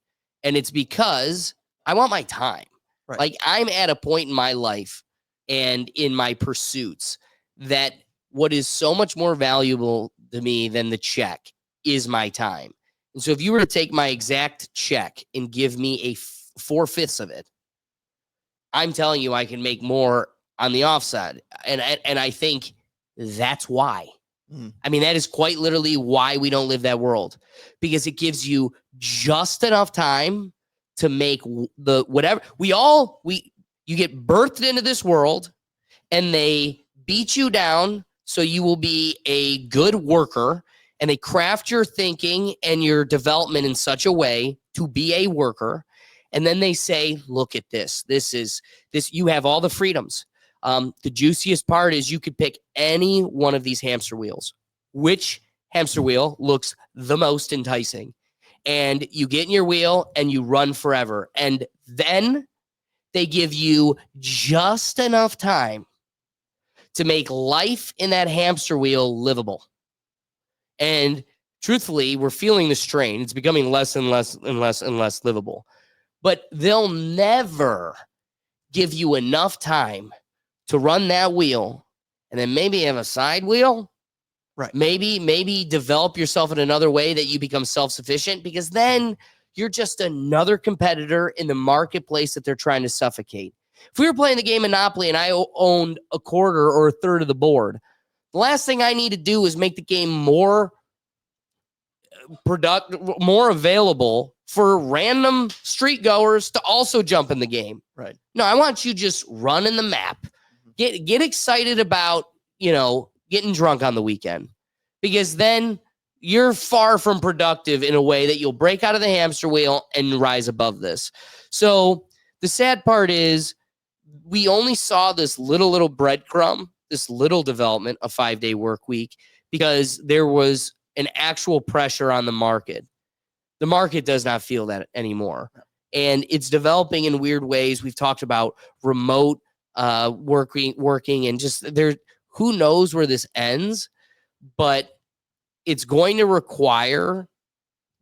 And it's because I want my time. Right. Like, I'm at a point in my life and in my pursuits that what is so much more valuable to me than the check is my time. And so if you were to take my exact check and give me 4/5 of it, I'm telling you, I can make more on the offside. And I think that's why. I mean, that is quite literally why we don't live that world, because it gives you just enough time to make the whatever you get birthed into this world and they beat you down so you will be a good worker, and they craft your thinking and your development in such a way to be a worker. And then they say, look at this. You have all the freedoms. The juiciest part is you could pick any one of these hamster wheels. Which hamster wheel looks the most enticing? And you get in your wheel and you run forever. And then they give you just enough time to make life in that hamster wheel livable. And truthfully, we're feeling the strain. It's becoming less and less and less and less livable. But they'll never give you enough time to run that wheel and then maybe have a side wheel. Right. Maybe develop yourself in another way that you become self-sufficient, because then you're just another competitor in the marketplace that they're trying to suffocate. If we were playing the game Monopoly and I owned a quarter or a third of the board, the last thing I need to do is make the game more more available for random street goers to also jump in the game. Right. No, I want you just running the map. Get excited about, getting drunk on the weekend, because then you're far from productive in a way that you'll break out of the hamster wheel and rise above this. So the sad part is we only saw this little breadcrumb, this little development, a 5-day work week, because there was an actual pressure on the market. The market does not feel that anymore. And it's developing in weird ways. We've talked about remote working and just who knows where this ends, but it's going to require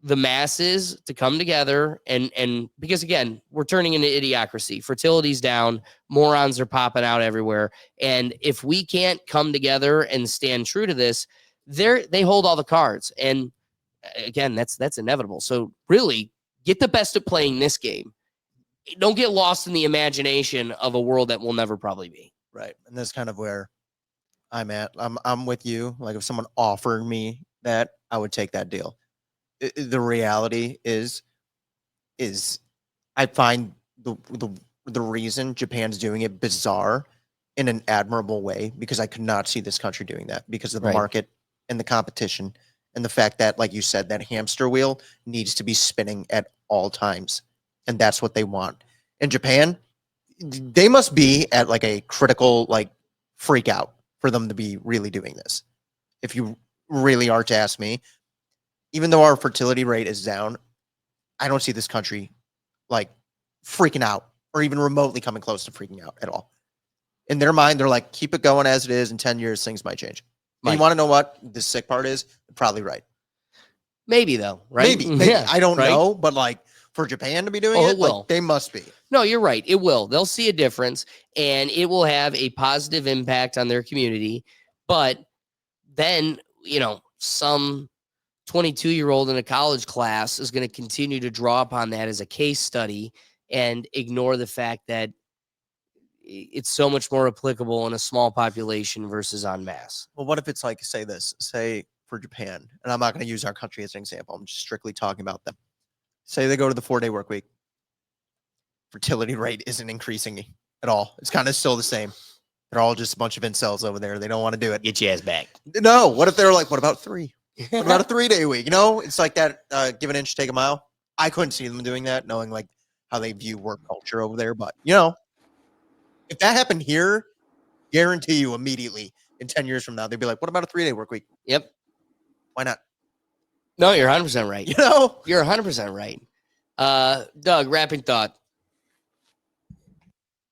the masses to come together and because, again, we're turning into idiocracy. Fertility's down, morons are popping out everywhere. And if we can't come together and stand true to this, they hold all the cards. And again, that's inevitable. So really get the best at playing this game. don't get lost in the imagination of a world that will never probably be. Right. And that's kind of where I'm at. I'm with you. Like if someone offered me that, I would take that deal. The reality is I find the reason Japan's doing it bizarre in an admirable way, because I could not see this country doing that because of the Right. market and the competition and the fact that, like you said, that hamster wheel needs to be spinning at all times. And that's what they want. In Japan, they must be at like a critical like freak out for them to be really doing this. If you really are to ask me, even though our fertility rate is down, I don't see this country like freaking out or even remotely coming close to freaking out at all. In their mind, they're like, keep it going as it is. In 10 years, things might change. And you want to know what the sick part is? They're probably right. Maybe though, right? Maybe. Yeah, I don't right? know, but like for Japan to be doing Oh, it, it will. like, they must be. No, you're right. It will. They'll see a difference and it will have a positive impact on their community. But then, some 22-year-old in a college class is going to continue to draw upon that as a case study and ignore the fact that it's so much more applicable in a small population versus en masse. Well, what if it's like, say for Japan, and I'm not going to use our country as an example. I'm just strictly talking about them. Say they go to the 4-day work week. Fertility rate isn't increasing at all. It's kind of still the same. They're all just a bunch of incels over there. They don't want to do it. Get your ass back. No. What if they're like, what about 3? What about a 3-day week? It's like that give an inch, take a mile. I couldn't see them doing that, knowing like how they view work culture over there. But if that happened here, guarantee you immediately in 10 years from now, they'd be like, what about a 3-day work week? Yep. Why not? No, you're 100% right. You're 100% right. Doug, wrapping thought.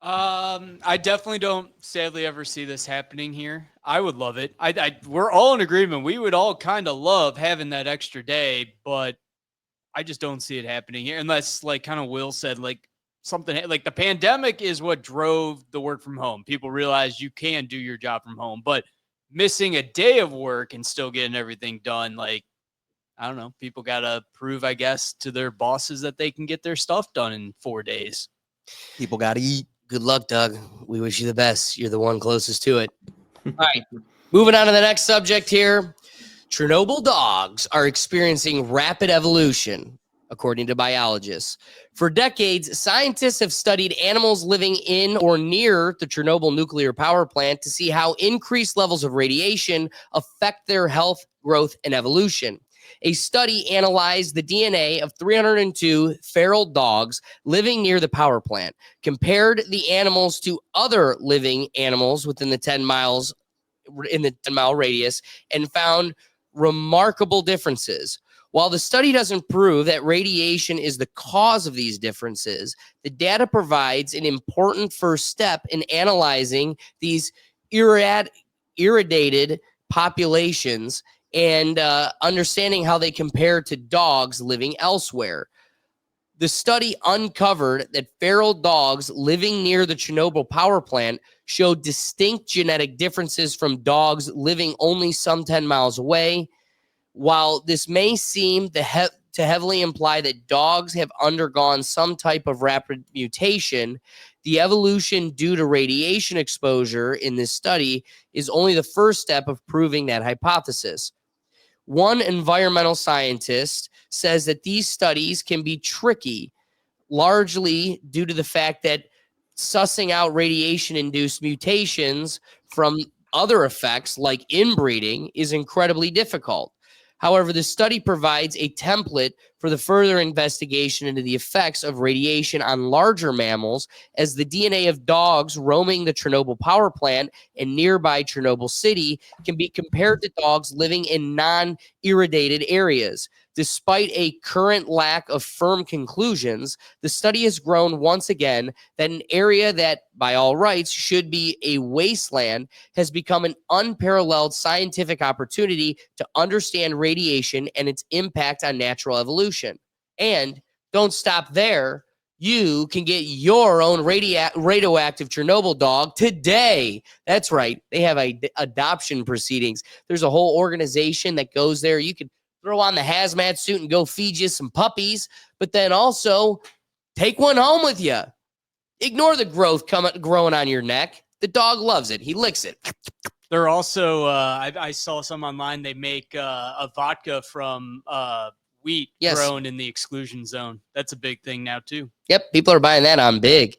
I definitely don't sadly ever see this happening here. I would love it. We're all in agreement. We would all kind of love having that extra day, but I just don't see it happening here unless, like kind of Will said, like something like the pandemic is what drove the work from home. People realize you can do your job from home, but missing a day of work and still getting everything done, like, I don't know. People got to prove, I guess, to their bosses that they can get their stuff done in 4 days. People got to eat. Good luck, Doug. We wish you the best. You're the one closest to it. All right. Moving on to the next subject here. Chernobyl dogs are experiencing rapid evolution, according to biologists. For decades, scientists have studied animals living in or near the Chernobyl nuclear power plant to see how increased levels of radiation affect their health, growth, and evolution. A study analyzed the DNA of 302 feral dogs living near the power plant, compared the animals to other living animals within the 10 miles in the 10-mile radius, and found remarkable differences. While the study doesn't prove that radiation is the cause of these differences, the data provides an important first step in analyzing these irradiated populations and understanding how they compare to dogs living elsewhere. The study uncovered that feral dogs living near the Chernobyl power plant showed distinct genetic differences from dogs living only some 10 miles away. While this may seem to heavily imply that dogs have undergone some type of rapid mutation, the evolution due to radiation exposure in this study is only the first step of proving that hypothesis. One environmental scientist says that these studies can be tricky, largely due to the fact that sussing out radiation-induced mutations from other effects like inbreeding is incredibly difficult. However, the study provides a template for the further investigation into the effects of radiation on larger mammals, as the DNA of dogs roaming the Chernobyl power plant and nearby Chernobyl city can be compared to dogs living in non-irradiated areas. Despite a current lack of firm conclusions, the study has grown once again that an area that, by all rights, should be a wasteland has become an unparalleled scientific opportunity to understand radiation and its impact on natural evolution. And don't stop there. You can get your own radioactive Chernobyl dog today. That's right. They have adoption proceedings. There's a whole organization that goes there. You can throw on the hazmat suit and go feed you some puppies. But then also, Take one home with you. Ignore the growth growing on your neck. The dog loves it. He licks it. They're also, I saw some online. They make a vodka from wheat grown in the exclusion zone. That's a big thing now too. Yep, people are buying that on big.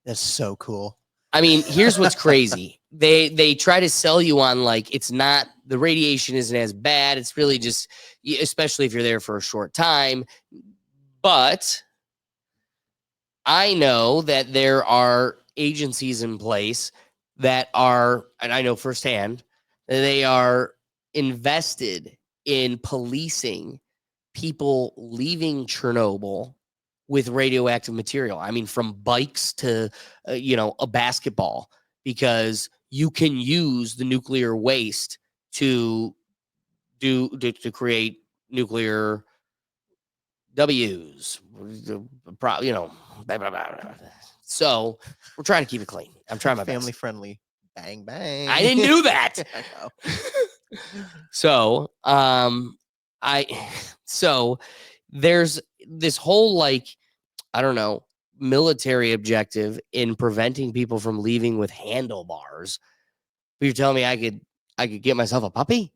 That's so cool. I mean, here's what's crazy. They try to sell you on like it's not, the radiation isn't as bad. It's really just, especially if you're there for a short time. But I know that there are agencies in place that are, and I know firsthand, they are invested in policing people leaving Chernobyl with radioactive material. I mean, from bikes to, a basketball, because you can use the nuclear waste to create nuclear W's, blah, blah, blah. So we're trying to keep it clean. I'm trying my family best. friendly. Bang bang. I didn't do that. I know. So, so there's this whole military objective in preventing people from leaving with handlebars. But you're telling me I could get myself a puppy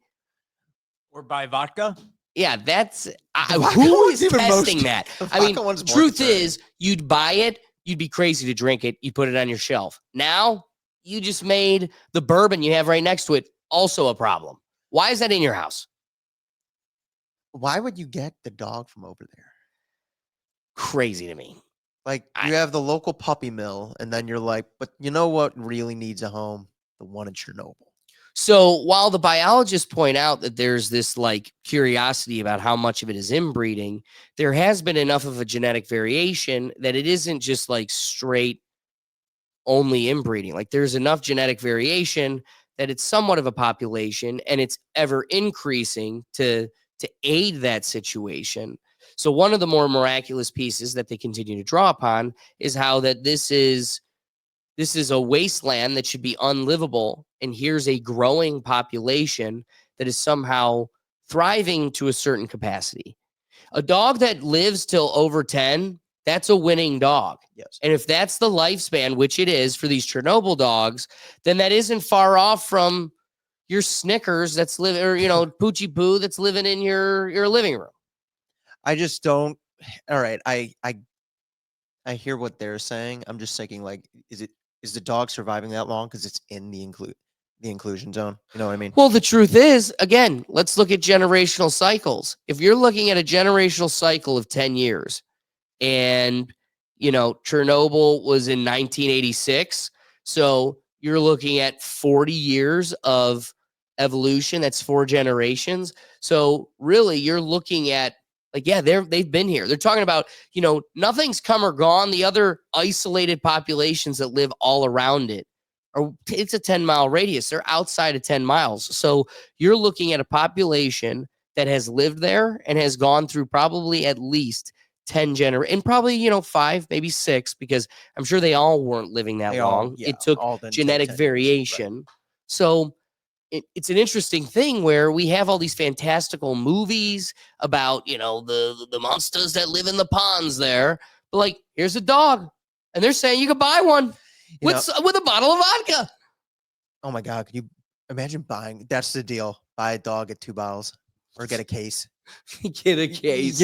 or buy vodka? Yeah, that's vodka who one's is even testing most- that? the I mean, vodka one's more truth concerning. is, you'd buy it, you'd be crazy to drink it, you put it on your shelf. Now, you just made the bourbon you have right next to it also a problem. Why is that in your house? Why would you get the dog from over there? Crazy to me. Like, you have the local puppy mill, and then you're like, but you know what really needs a home? The one in Chernobyl. So while the biologists point out that there's this curiosity about how much of it is inbreeding, there has been enough of a genetic variation that it isn't just straight only inbreeding. There's enough genetic variation that it's somewhat of a population, and it's ever increasing to aid that situation. So one of the more miraculous pieces that they continue to draw upon is how that this is a wasteland that should be unlivable, and here's a growing population that is somehow thriving to a certain capacity. A dog that lives till over 10, that's a winning dog. Yes. And if that's the lifespan, which it is for these Chernobyl dogs, then that isn't far off from your Snickers that's living, or Poochie Poo that's living in your living room. I just don't. All right, I hear what they're saying. I'm just thinking, is the dog surviving that long because it's in the inclusion zone? You know what I mean? Well, the truth is, again, let's look at generational cycles. If you're looking at a generational cycle of 10 years, and Chernobyl was in 1986, so you're looking at 40 years of evolution. That's 4 generations. So really, you're looking at they've been here. They're talking about, nothing's come or gone. The other isolated populations that live all around it, it's a 10-mile radius. They're outside of 10 miles. So you're looking at a population that has lived there and has gone through probably at least 10 generations, and probably, 5, maybe 6, because I'm sure they all weren't living that long. It took genetic variation. Right. So it's an interesting thing where we have all these fantastical movies about, the monsters that live in the ponds there. But here's a dog, and they're saying you could buy one with a bottle of vodka. Oh my God. Could you imagine buying? That's the deal. Buy a dog, get 2 bottles, or get a case. Get a case.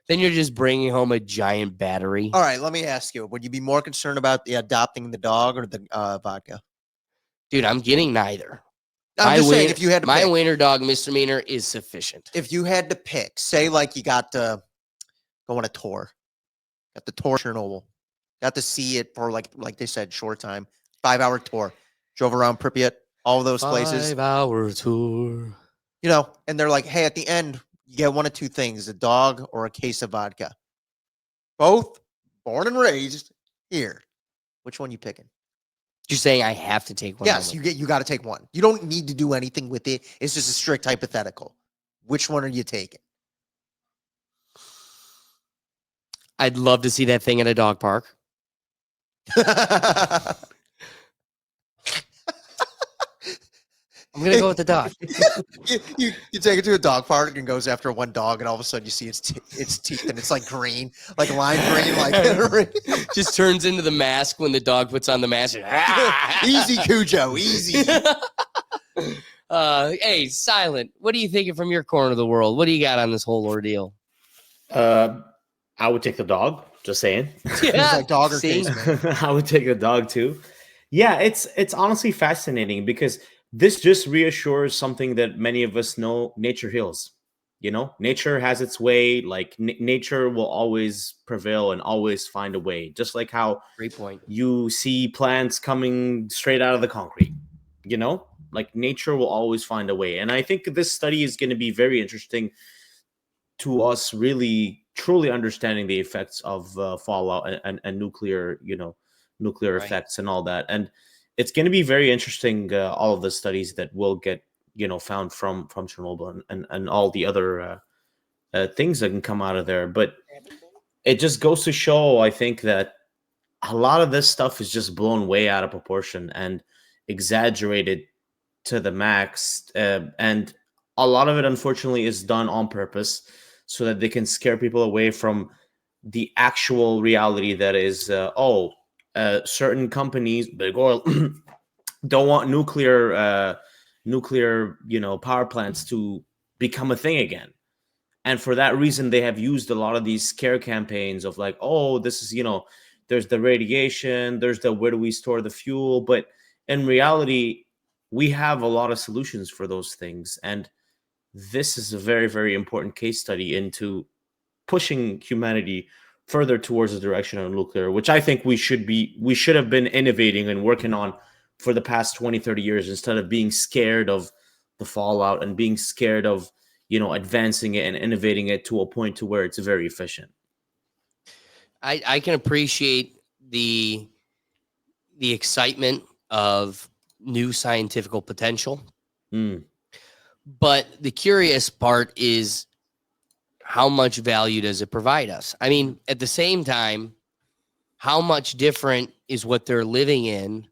Then you're just bringing home a giant battery. All right. Let me ask you, would you be more concerned about adopting the dog or the vodka? Dude, I'm getting neither. I'm just saying, if you had to my pick, wiener dog misdemeanor is sufficient. If you had to pick, say you got to go on a tour, got the tour Chernobyl, got to see it for like they said, short time, 5-hour tour, drove around Pripyat, all of those places. 5-hour tour. And they're like, hey, at the end, you get one of 2 things, a dog or a case of vodka. Both born and raised here. Which one you picking? You're saying I have to take one? Yes, you got to take one. You don't need to do anything with it. It's just a strict hypothetical. Which one are you taking? I'd love to see that thing at a dog park. I'm gonna go with the dog. You take it to a dog park and goes after one dog, and all of a sudden you see its teeth, and it's like green, like lime green, like Just turns into the mask when the dog puts on the mask. easy, Cujo, easy. Hey, Silent, what are you thinking from your corner of the world? What do you got on this whole ordeal? I would take the dog. Just saying. He's like dog or See? case, man. I would take the dog too. Yeah, it's honestly fascinating because this just reassures something that many of us know: nature heals. You know, nature has its way. Like nature will always prevail and always find a way. Just like how Great point. you see plants coming straight out of the concrete. You know, like nature will always find a way. And I think this study is going to be very interesting to us really truly understanding the effects of fallout and nuclear, nuclear Right. effects and all that. And it's going to be very interesting, all of the studies that will get, found from Chernobyl and all the other things that can come out of there. But it just goes to show, I think, that a lot of this stuff is just blown way out of proportion and exaggerated to the max. And a lot of it, unfortunately, is done on purpose so that they can scare people away from the actual reality that is, certain companies, big oil, don't want nuclear, power plants to become a thing again. And for that reason, they have used a lot of these scare campaigns of like, oh, this is, there's the radiation, there's the where do we store the fuel. But in reality, we have a lot of solutions for those things. And this is a very, very important case study into pushing humanity further towards the direction of nuclear, which I think we should have been innovating and working on for the past 20, 30 years instead of being scared of the fallout and being scared of, advancing it and innovating it to a point to where it's very efficient. I can appreciate the excitement of new scientific potential. But the curious part is how much value does it provide us? I mean, at the same time, how much different is what they're living in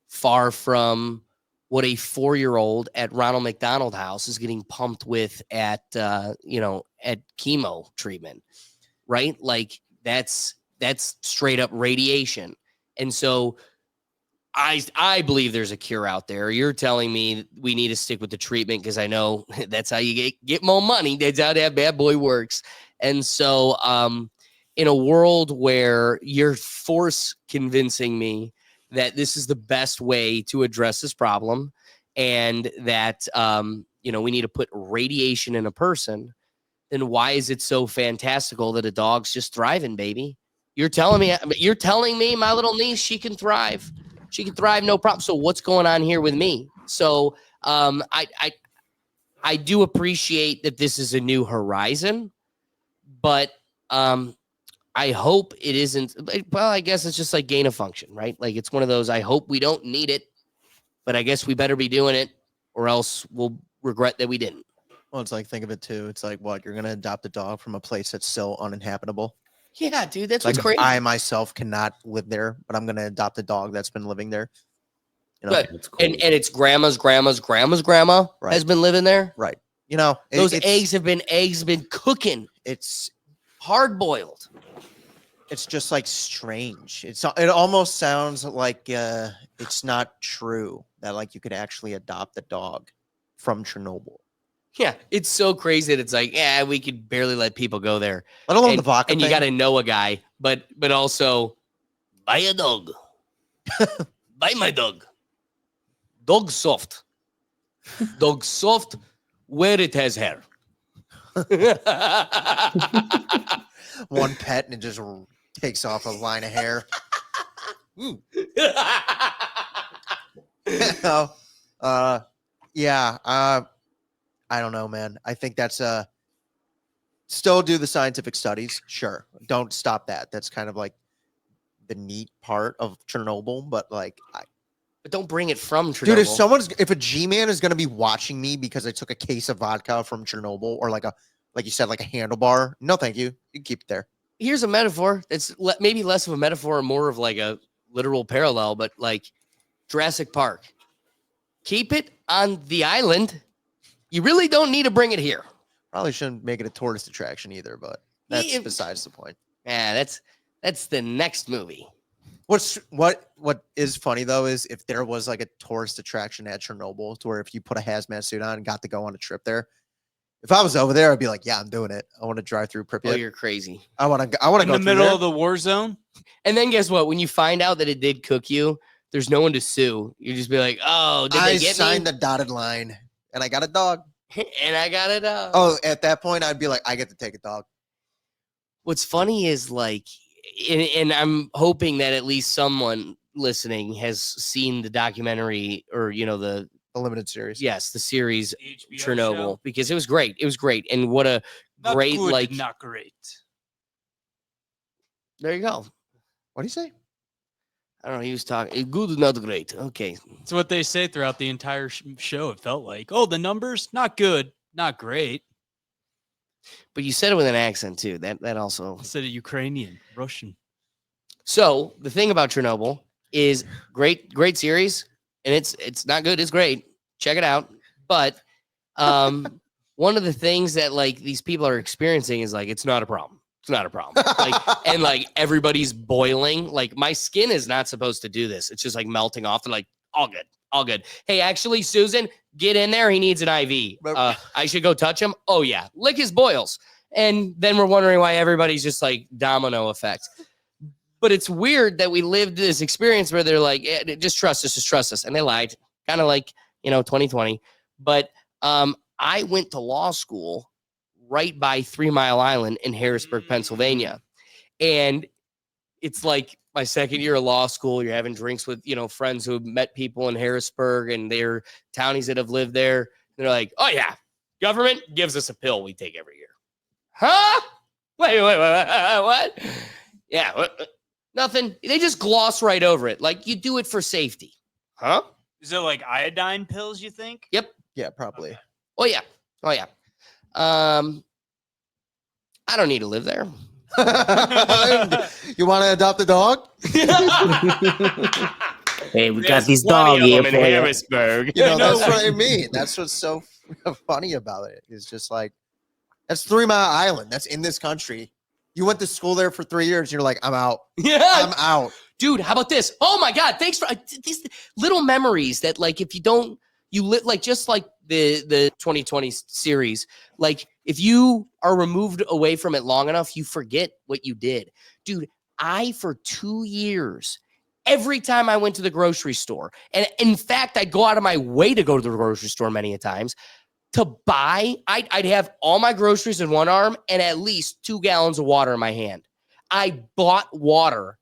far from what a 4-year-old at Ronald McDonald House is getting pumped with at chemo treatment, right? Like that's straight up radiation. And so I believe there's a cure out there. You're telling me we need to stick with the treatment because I know that's how you get more money. That's how that bad boy works. And so in a world where you're force convincing me that this is the best way to address this problem and that, we need to put radiation in a person, then why is it so fantastical that a dog's just thriving, baby? You're telling me my little niece, she can thrive. She can thrive, no problem. So what's going on here with me? So I do appreciate that this is a new horizon, but I hope it isn't. Well, I guess it's just like gain of function, right? Like it's one of those, I hope we don't need it, but I guess we better be doing it or else we'll regret that we didn't. Well, it's like, think of it too. It's like, what, you're going to adopt a dog from a place that's still uninhabitable? Yeah, dude, that's Like what's crazy. I myself cannot live there, but I'm going to adopt a dog that's been living there. But It's cool. and it's grandma's grandma Right. has been living there. Right. Those eggs have been cooking, It's hard boiled. it's just like strange. It almost sounds like it's not true that like you could actually adopt a dog from Chernobyl. Yeah, it's so crazy that it's like, yeah, we could barely let people go there. Let alone And, the vodka and you thing. got to know a guy, but also buy a dog. Buy my dog. Dog soft. Dog soft where it has hair. One pet and it just takes off a line of hair. I don't know, man. I think that's still do the scientific studies. Sure. Don't stop that. That's kind of like the neat part of Chernobyl, but like But don't bring it from Chernobyl. dude, if a G-man is going to be watching me because I took a case of vodka from Chernobyl or like you said, like a handlebar, no, thank you. You can keep it there. Here's a metaphor. It's maybe less of a metaphor and more of like a literal parallel, but like Jurassic Park. keep it on the island. You really don't need to bring it here. Probably shouldn't make it a tourist attraction either, but that's Yeah. besides the point. Yeah, that's the next movie. What is funny though is if there was like a tourist attraction at Chernobyl, to where if you put a hazmat suit on and got to go on a trip there, if I was over there, I'd be like, yeah, I'm doing it. I want to drive through Pripyat. Oh, you're crazy. I want to In go the through middle there. of the war zone. And then guess what? When you find out that it did cook you, there's no one to sue. You just be like, oh, did I they get signed me? the dotted line and I got a dog. And I got it out. Oh, at that point, I'd be like, I get to take a dog. What's funny is like, and I'm hoping that at least someone listening has seen the documentary or, the limited series. Yes, the series HBO Chernobyl, show. because it was great. It was great. And what a Not great, good, like, not great. there you go. What do you say? I don't know. He was talking good, not great. Okay. It's what they say throughout the entire show. It felt like, oh, the numbers, not good, not great. But you said it with an accent too. That also. Instead of Ukrainian, Russian. So the thing about Chernobyl is great series, and it's not good. It's great. Check it out. But one of the things that like these people are experiencing is like it's not a problem. It's not a problem. Like and like everybody's boiling. Like my skin is not supposed to do this. It's just like melting off. They're like all good, all good. Hey, actually, Susan, get in there. He needs an IV. I should go touch him. Oh yeah, lick his boils. And then we're wondering why everybody's just like domino effect. But it's weird that we lived this experience where they're like, just trust us. And they lied, kind of like, 2020. But I went to law school right by 3 Mile Island in Harrisburg, Pennsylvania. And it's like my second year of law school. You're having drinks with, friends who have met people in Harrisburg and they're townies that have lived there. They're like, oh, yeah, government gives us a pill we take every year. Huh? Wait, what? Yeah, what? Nothing. They just gloss right over it. Like you do it for safety. Huh? Is it like iodine pills, you think? Yep. Yeah, probably. Oh, yeah. I don't need to live there. You want to adopt a dog? Hey, we got There's this 20 dog of here them for in you. Harrisburg. That's what I mean. That's what's so funny about it. It's just like, that's 3 Mile Island. That's in this country. You went to school there for 3 years. You're like, I'm out. Yeah. I'm out. Dude, how about this? Oh my God. Thanks for these little memories that like, if you don't, you live like, just like the 2020 series, like if you are removed away from it long enough, you forget what you did. Dude, for 2 years, every time I went to the grocery store, and in fact, I'd go out of my way to go to the grocery store many a times to buy, I'd have all my groceries in one arm and at least 2 gallons of water in my hand. I bought water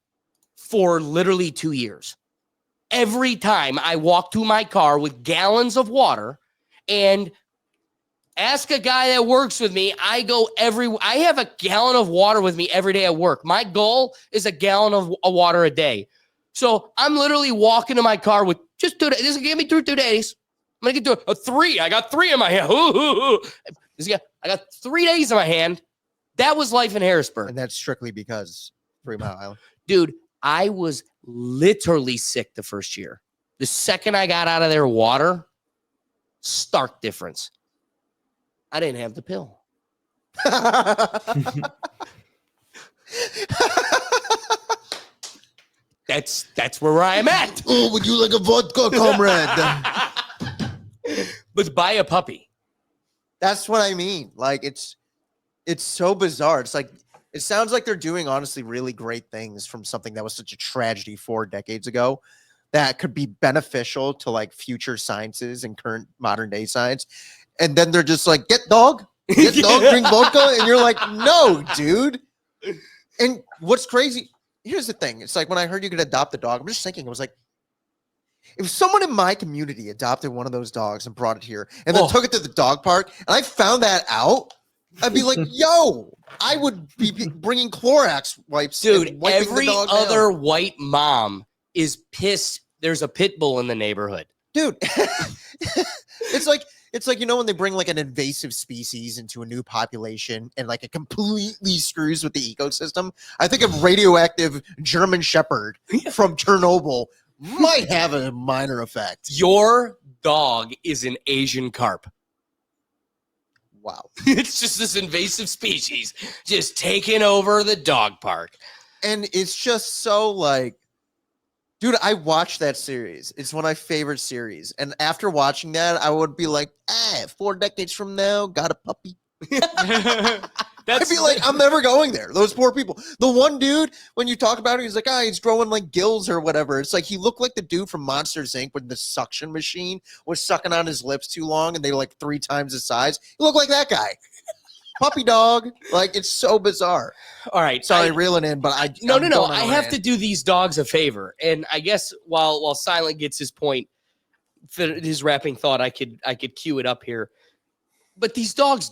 for literally 2 years. Every time I walk to my car with gallons of water and ask a guy that works with me, I have a gallon of water with me every day at work. My goal is a gallon of water a day. So I'm literally walking to my car with just 2 days. This will get me through 2 days. I'm going to get to a 3. I got 3 in my hand. I got 3 days in my hand. That was life in Harrisburg. And that's strictly because 3 Mile Island. Dude, I was literally sick the first year. The second I got out of their water, stark difference. I didn't have the pill. That's where I'm at. Oh, would you like a vodka, comrade? But buy a puppy. That's what I mean. Like it's so bizarre. It's like it sounds like they're doing honestly really great things from something that was such a tragedy 4 decades ago that could be beneficial to like future sciences and current modern day science. And then they're just like, get dog, drink vodka. And you're like, no, dude. And what's crazy, here's the thing. It's like when I heard you could adopt a dog, I'm just thinking, I was like, if someone in my community adopted one of those dogs and brought it here and then took it to the dog park and I found that out, I'd be like, yo, I would be bringing Clorox wipes. Dude, wiping every the dog other down. white mom is pissed there's a pit bull in the neighborhood. Dude, it's like when they bring like an invasive species into a new population and like it completely screws with the ecosystem. I think a radioactive German Shepherd from Chernobyl might have a minor effect. You're dog is an Asian carp. Wow. It's just this invasive species just taking over the dog park. And it's just so like, dude, I watched that series. It's one of my favorite series. And after watching that, I would be like, 4 decades from now, got a puppy. I'd be like, I'm never going there. Those poor people. The one dude, when you talk about it, he's like, he's growing like gills or whatever. It's like he looked like the dude from Monsters Inc. when the suction machine was sucking on his lips too long and they were like 3 times his size. He looked like that guy. Puppy dog. Like, it's so bizarre. All right. Sorry, reeling in, but I No. I have to do these dogs a favor. And I guess while Silent gets his point, his wrapping thought, I could cue it up here. But these dogs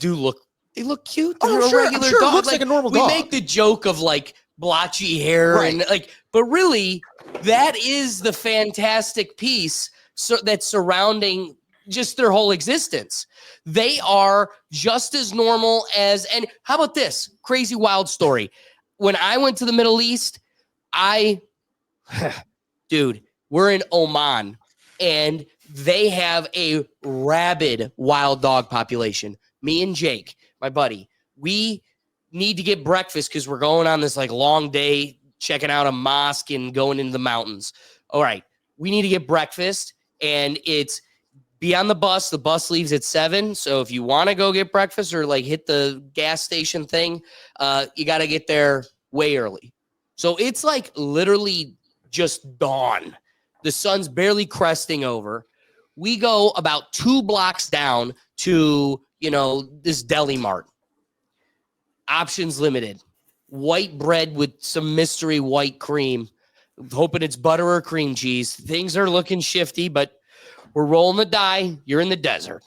they look cute. They're I'm a sure regular it dog. looks like a normal we dog. make the joke of like blotchy hair Right. and like, but really, that is the fantastic piece that's surrounding just their whole existence. They are just as normal as. And how about this crazy wild story? When I went to the Middle East, dude, we're in Oman, and they have a rabid wild dog population. Me and Jake, my buddy, we need to get breakfast because we're going on this like long day, checking out a mosque and going into the mountains. All right, we need to get breakfast, and it's be on the bus. The bus leaves at 7. So if you want to go get breakfast or like hit the gas station thing, you got to get there way early. So it's like literally just dawn. The sun's barely cresting over. We go about 2 blocks down to, this deli mart. Options limited. White bread with some mystery white cream. Hoping it's butter or cream cheese. Things are looking shifty, but we're rolling the die. You're in the desert.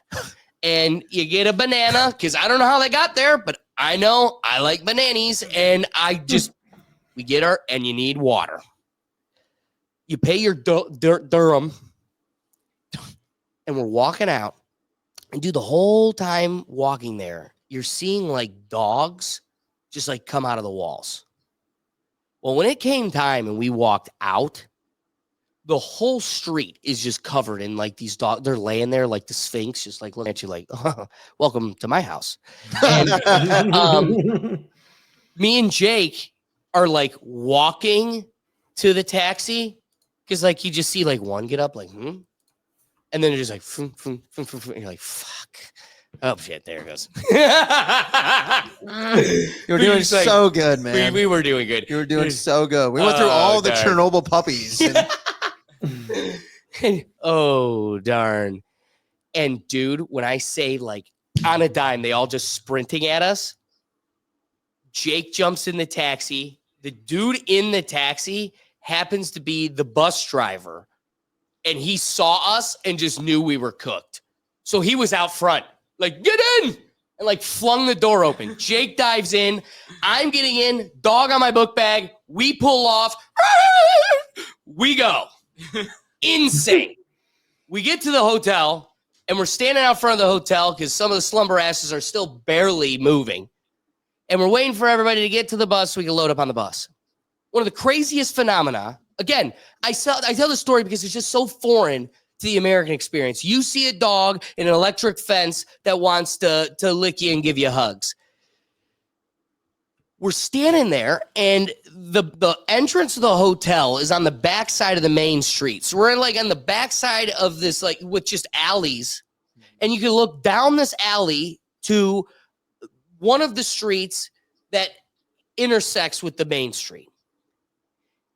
And you get a banana, because I don't know how they got there, but I know I like bananas. And we get and you need water. You pay your dirham, and we're walking out. And the whole time walking there, you're seeing like dogs just like come out of the walls. Well, when it came time and we walked out, the whole street is just covered in like these dogs. They're laying there like the Sphinx, just like looking at you like, welcome to my house. And me and Jake are like walking to the taxi because like you just see like one get up like, and then they're just like, and you're like, fuck. Oh shit, there it goes. You were doing so good, man. We were doing good. You were doing so good. We went through all the Chernobyl puppies. Oh, darn. And dude, when I say like on a dime, they all just sprinting at us. Jake jumps in the taxi. The dude in the taxi happens to be the bus driver. And he saw us and just knew we were cooked. So he was out front, like, get in! And like flung the door open. Jake dives in. I'm getting in. Dog on my book bag. We pull off. We go. Insane. We get to the hotel and we're standing out front of the hotel because some of the slumber asses are still barely moving. And we're waiting for everybody to get to the bus so we can load up on the bus. One of the craziest phenomena. Again, I tell this story because it's just so foreign to the American experience. You see a dog in an electric fence that wants to lick you and give you hugs. We're standing there, and the entrance to the hotel is on the backside of the main street. So we're like on the backside of this, like with just alleys, and you can look down this alley to one of the streets that intersects with the main street.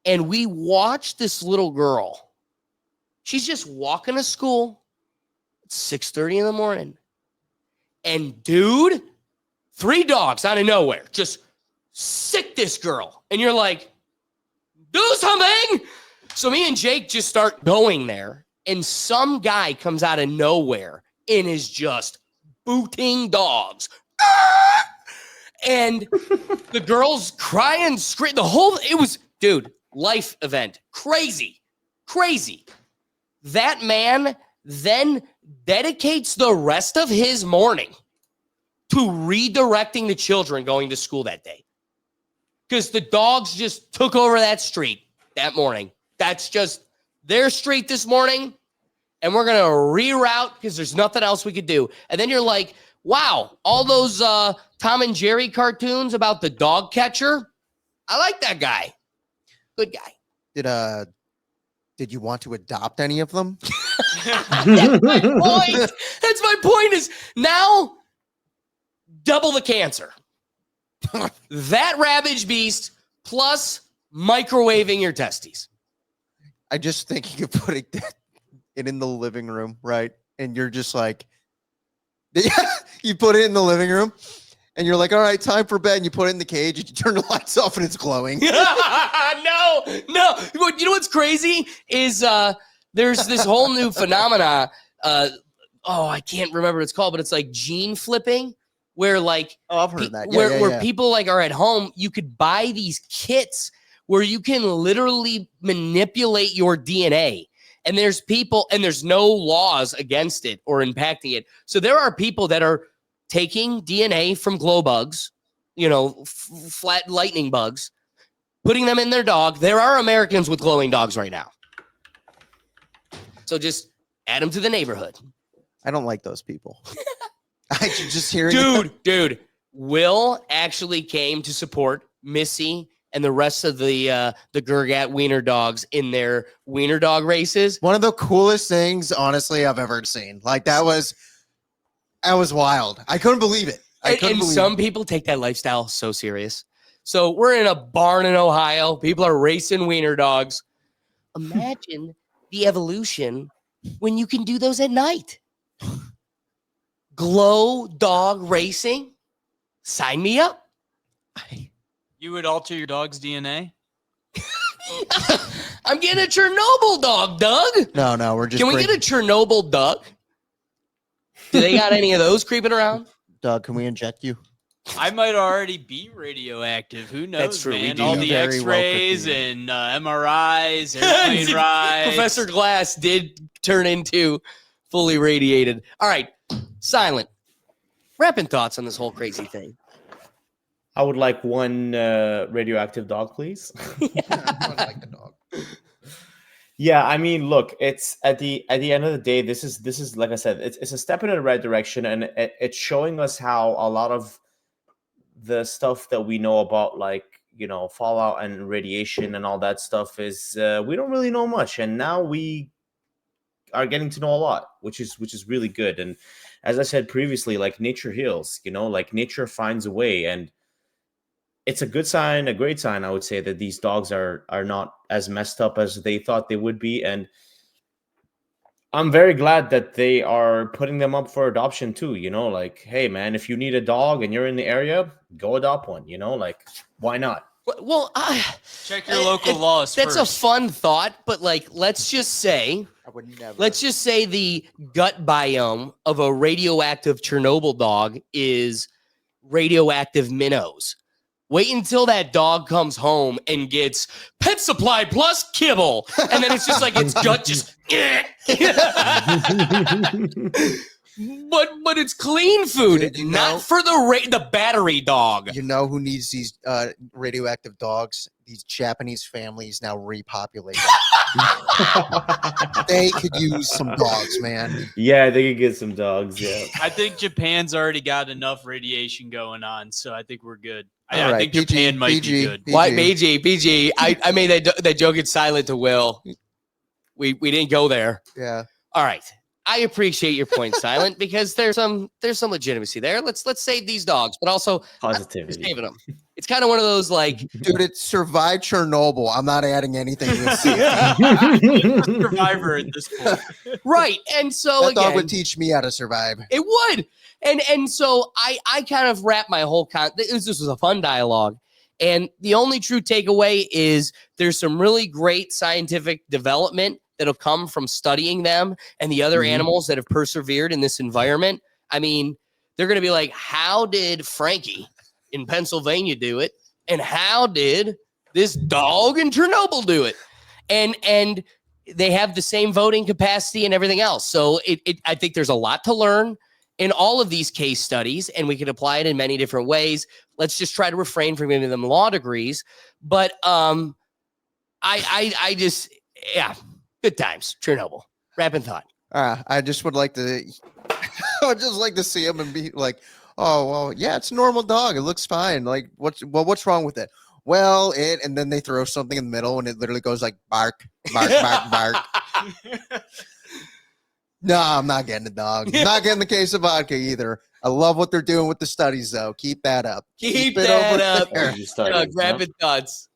And we watched this little girl. She's just walking to school. It's 6:30 in the morning. And dude, 3 dogs out of nowhere just sick this girl. And you're like, do something. So me and Jake just start going there. And some guy comes out of nowhere and is just booting dogs. And the girl's crying, screaming. It was, dude, life event. Crazy. That man then dedicates the rest of his morning to redirecting the children going to school that day. Because the dogs just took over that street that morning. That's just their street this morning. and we're going to reroute because there's nothing else we could do. And then you're like, wow, all those Tom and Jerry cartoons about the dog catcher. I like that guy. Good guy. Did you want to adopt any of them? That's my point. That's my point is now double the cancer. That ravage beast plus microwaving your testes. I just think you could put it in the living room, right? And you're just like, you put it in the living room and you're like, all right, time for bed. And you put it in the cage and you turn the lights off and it's glowing. No. You know what's crazy is there's this whole new phenomena. I can't remember what it's called, but it's like gene flipping, where like I've heard that. Where people like are at home, you could buy these kits where you can literally manipulate your DNA. And there's people, and there's no laws against it or impacting it. So there are people that are taking DNA from glow bugs, flat lightning bugs, putting them in their dog. There are Americans with glowing dogs right now. So just add them to the neighborhood. I don't like those people. I just hearing Dude, Will actually came to support Missy and the rest of the Gergat wiener dogs in their wiener dog races. One of the coolest things, honestly, I've ever seen. Like that was wild. I couldn't believe it. And some people take that lifestyle so serious. So we're in a barn in Ohio. People are racing wiener dogs. Imagine the evolution when you can do those at night. Glow dog racing. Sign me up. You would alter your dog's DNA? I'm getting a Chernobyl dog, Doug. No, we're just. Can we get a Chernobyl duck? Do they got any of those creeping around? Doug, can we inject you? I might already be radioactive. Who knows, That's true. man? We All do. the Very well X-rays could be. and MRIs, airplane rides. Professor Glass did turn into fully radiated. All right, Silent. Wrapping thoughts on this whole crazy thing. I would like one radioactive dog, please. I like the dog. Yeah, I mean, look, it's at the end of the day, this is like I said, it's a step in the right direction, and it's showing us how a lot of the stuff that we know about, like, fallout and radiation and all that stuff is we don't really know much, and now we are getting to know a lot, which is really good. And as I said previously, like, nature heals, like nature finds a way, and it's a good sign, a great sign, I would say, that these dogs are not as messed up as they thought they would be. And I'm very glad that they are putting them up for adoption too. Like, hey man, if you need a dog and you're in the area, go adopt one. Like, why not? Well, Check your local laws that's first. a fun thought, but like, let's just say the gut biome of a radioactive Chernobyl dog is radioactive minnows. Wait until that dog comes home and gets pet supply plus kibble. And then it's just like its gut just. But it's clean food, Dude, not for the battery dog. You know who needs these radioactive dogs? These Japanese families now repopulating. They could use some dogs, man. Yeah, they could get some dogs. Yeah. I think Japan's already got enough radiation going on, so I think we're good. All I right, think PG, Japan might PG. be good. Why BG? I made that joke in silent to Will. We didn't go there. Yeah. All right. I appreciate your point, Silent, because there's some legitimacy there. Let's save these dogs, but also Positivity. saving them. It's kind of one of those like, Dude, it survived Chernobyl. I'm not adding anything to the safety. Survivor at this point. right. And so That dog again, would teach me how to survive. it would. And so I kind of wrap my whole this was a fun dialogue. And the only true takeaway is there's some really great scientific development that'll come from studying them and the other animals that have persevered in this environment. I mean, they're going to be like, how did Frankie in Pennsylvania do it? And how did this dog in Chernobyl do it? And they have the same voting capacity and everything else. So I think there's a lot to learn in all of these case studies, and we can apply it in many different ways. Let's just try to refrain from giving them law degrees. But I just, yeah, good times. Chernobyl. Wrapping thought. I just would like to. I would just like to see him and be like, "Oh well, yeah, it's a normal dog. It looks fine. Like, what's wrong with it? Well, and then they throw something in the middle, and it literally goes like bark, bark, bark, bark. No, I'm not getting the dog. I'm not getting the case of vodka either. I love what they're doing with the studies, though. Keep that up. Keep it that over up. there. Rapid thoughts.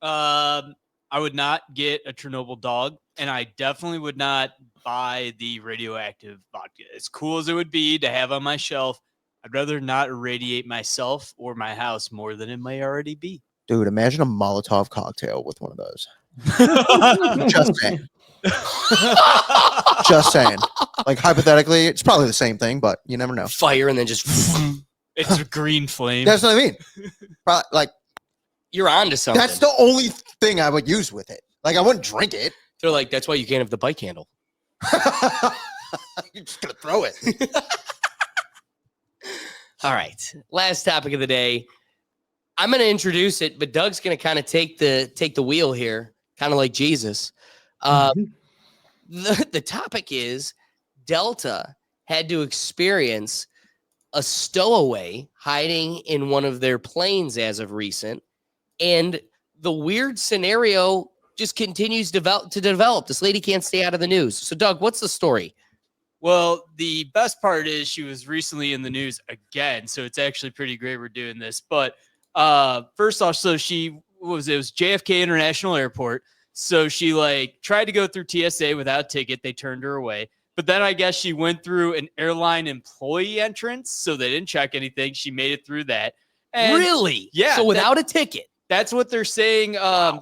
I would not get a Chernobyl dog, and I definitely would not buy the radioactive vodka. As cool as it would be to have on my shelf, I'd rather not irradiate myself or my house more than it may already be. Dude, imagine a Molotov cocktail with one of those. Just saying. Just saying. Like, hypothetically, it's probably the same thing, but you never know. Fire and then just It's a green flame. That's what I mean. Like, you're on to something. that's the only thing I would use with it. Like, I wouldn't drink it. They're like, that's why you can't have the bike handle. You're just gonna throw it. All right. Last topic of the day. I'm going to introduce it, but Doug's going to kind of take the wheel here, kind of like Jesus. The topic is Delta had to experience a stowaway hiding in one of their planes as of recent, and the weird scenario just continues to develop. This lady can't stay out of the news. So, Doug, what's the story? Well, the best part is she was recently in the news again, so it's actually pretty great we're doing this. But first off, so it was JFK International Airport. So she tried to go through TSA without a ticket. They turned her away. But then I guess she went through an airline employee entrance, so they didn't check anything. She made it through that. And Really? Yeah. So without a ticket. That's what they're saying.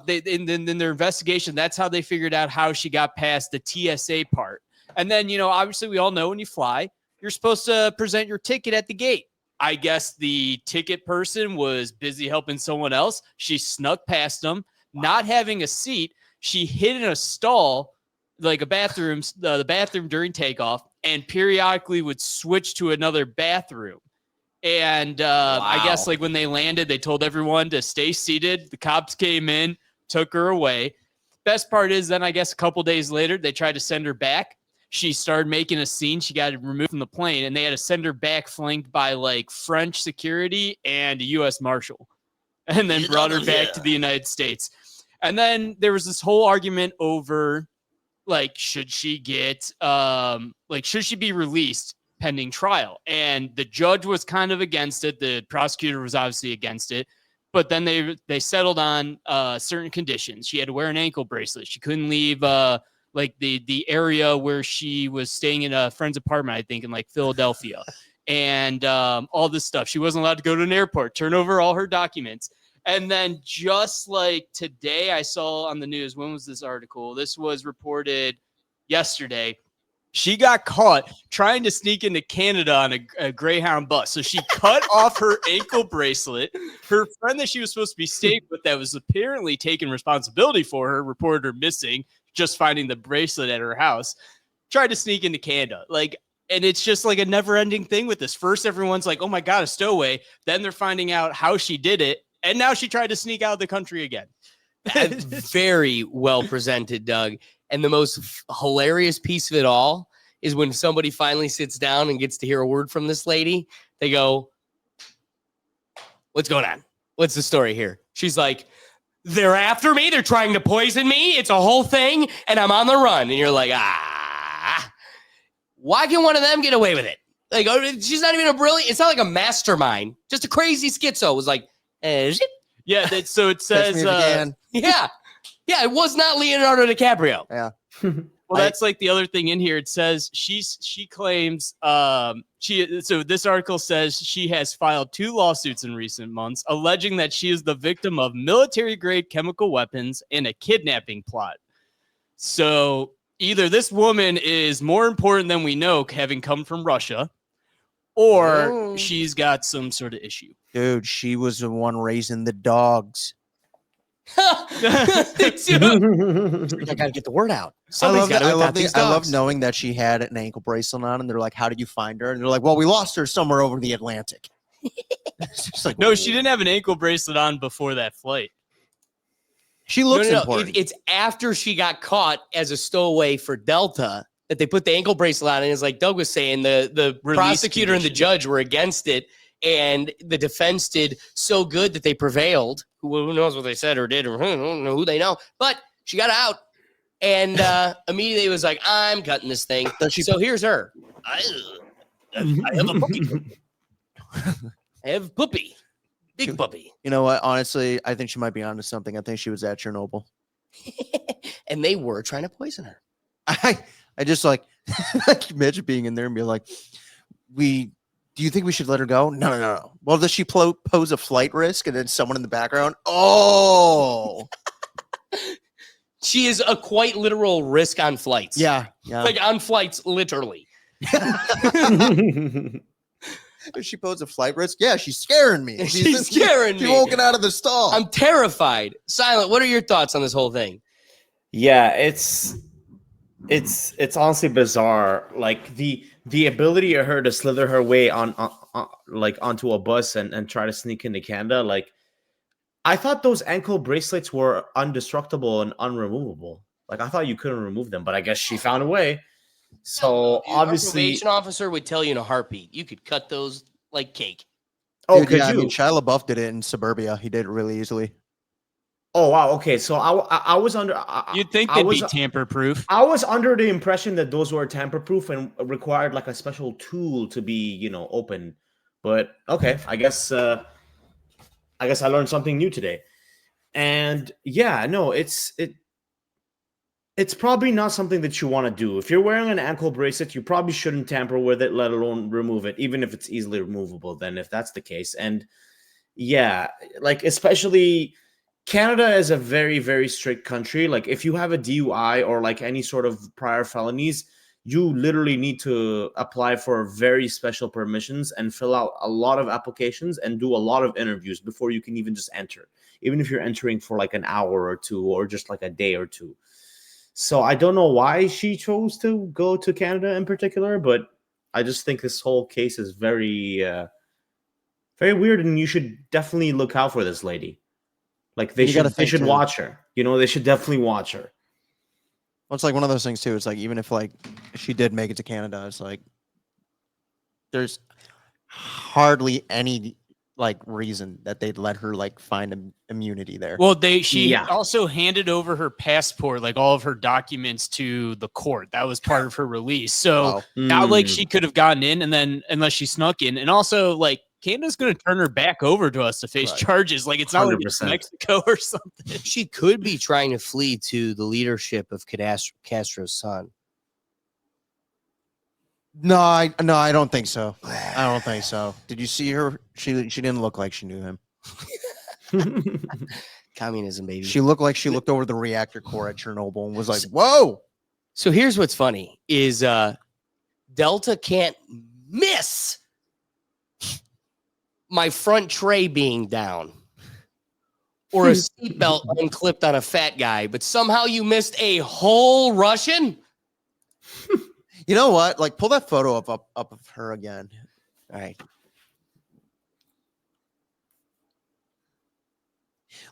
In their investigation, that's how they figured out how she got past the TSA part. And then, obviously we all know when you fly, you're supposed to present your ticket at the gate. I guess the ticket person was busy helping someone else. She snuck past them, not having a seat. She hid in a stall, like a bathroom, the bathroom during takeoff, and periodically would switch to another bathroom. And I guess when they landed, they told everyone to stay seated. The cops came in, took her away. Best part is then I guess a couple days later, they tried to send her back. She started making a scene. She got removed from the plane, and they had to send her back flanked by French security and a U.S. Marshal, and then brought her back to the United States. And then there was this whole argument over should she get should she be released pending trial? And the judge was kind of against it. The prosecutor was obviously against it. But then they settled on certain conditions. She had to wear an ankle bracelet. She couldn't leave the area where she was staying in a friend's apartment, I think, in Philadelphia, and all this stuff. She wasn't allowed to go to an airport, turn over all her documents. And then just today, I saw on the news, when was this article? This was reported yesterday. She got caught trying to sneak into Canada on a Greyhound bus. So she cut off her ankle bracelet. Her friend that she was supposed to be staying with that was apparently taking responsibility for her reported her missing, just finding the bracelet at her house, tried to sneak into Canada. And it's just a never ending thing with this. First, everyone's like, oh my God, a stowaway. Then they're finding out how she did it. And now she tried to sneak out of the country again. Very well presented, Doug. And the most hilarious piece of it all is when somebody finally sits down and gets to hear a word from this lady. They go, what's going on? What's the story here? She's like, they're after me. They're trying to poison me. It's a whole thing. And I'm on the run. And you're like, why can one of them get away with it? She's not even it's not like a mastermind. Just a crazy schizo was like, is it? Yeah. So it says, yeah, it was not Leonardo DiCaprio. Yeah. Well, that's the other thing in here. It says she claims so this article says she has filed 2 lawsuits in recent months alleging that she is the victim of military grade chemical weapons and a kidnapping plot. So either this woman is more important than we know, having come from Russia, or she's got some sort of issue. Dude, she was the one raising the dogs. I gotta get the word out. Somebody's got to adopt these dogs. I love knowing that she had an ankle bracelet on, and they're like, "How did you find her?" And they're like, "Well, we lost her somewhere over the Atlantic." No, she didn't have an ankle bracelet on before that flight. She looks important. It's after she got caught as a stowaway for Delta that they put the ankle bracelet on. And it's like Doug was saying, the Release prosecutor and the condition. judge were against it. And the defense did so good that they prevailed. Who knows what they said or did, or I don't know who they know. But she got out. And immediately was like, I'm cutting this thing. So here's her. I have a puppy. I have puppy. Big puppy. You know what? Honestly, I think she might be onto something. I think she was at Chernobyl. And they were trying to poison her. I just like imagine being in there and be like, do you think we should let her go? No. Well, does she pose a flight risk and then someone in the background? Oh, She is a quite literal risk on flights. yeah. Like on flights, literally. If she posed a flight risk, yeah, she's scaring me. She's scaring She me. won't get out of the stall. I'm terrified. Silent, what are your thoughts on this whole thing? Yeah, it's honestly bizarre. Like the ability of her to slither her way on like onto a bus and try to sneak into Canada. Like, I thought those ankle bracelets were indestructible and unremovable. Like, I thought you couldn't remove them, but I guess she found a way. So Our obviously, probation officer would tell you in a heartbeat. You could cut those like cake. oh, Dude, could yeah, I you? mean, Shia LaBeouf did it in Suburbia. He did it really easily. Oh wow, okay. So I was under. You'd think I they'd was be tamper-proof. I was under the impression that those were tamper-proof and required like a special tool to be, open. But okay, I guess I learned something new today. And yeah, no, it's probably not something that you want to do. If you're wearing an ankle bracelet, you probably shouldn't tamper with it, let alone remove it, even if it's easily removable. Then, if that's the case, and yeah, like especially Canada is a very, very strict country. Like, if you have a DUI or like any sort of prior felonies, you literally need to apply for very special permissions and fill out a lot of applications and do a lot of interviews before you can even just enter, even if you're entering for like an hour or two or just like a day or two. So I don't know why she chose to go to Canada in particular, but I just think this whole case is very, very weird, and you should definitely look out for this lady. Like, they should watch her. They should definitely watch her. Well, it's like one of those things too. It's like, even if like she did make it to Canada, it's like there's hardly any like reason that they'd let her like find immunity there. Well, she Yeah. also handed over her passport, like all of her documents, to the court. That was part of her release. So Wow. not like Mm. she could have gotten in, and then unless she snuck in, and also like Canada's going to turn her back over to us to face Right. charges. Like, it's not like it's 100%. Mexico or something. She could be trying to flee to the leadership of Castro's son. No, I don't think so. I don't think so. Did you see her? She didn't look like she knew him. Communism, baby. She looked like she looked over the reactor core at Chernobyl and was like, "Whoa!" So here's what's funny is Delta can't miss my front tray being down or a seatbelt unclipped on a fat guy, but somehow you missed a whole Russian. You know what? Like, pull that photo up of her again. All right.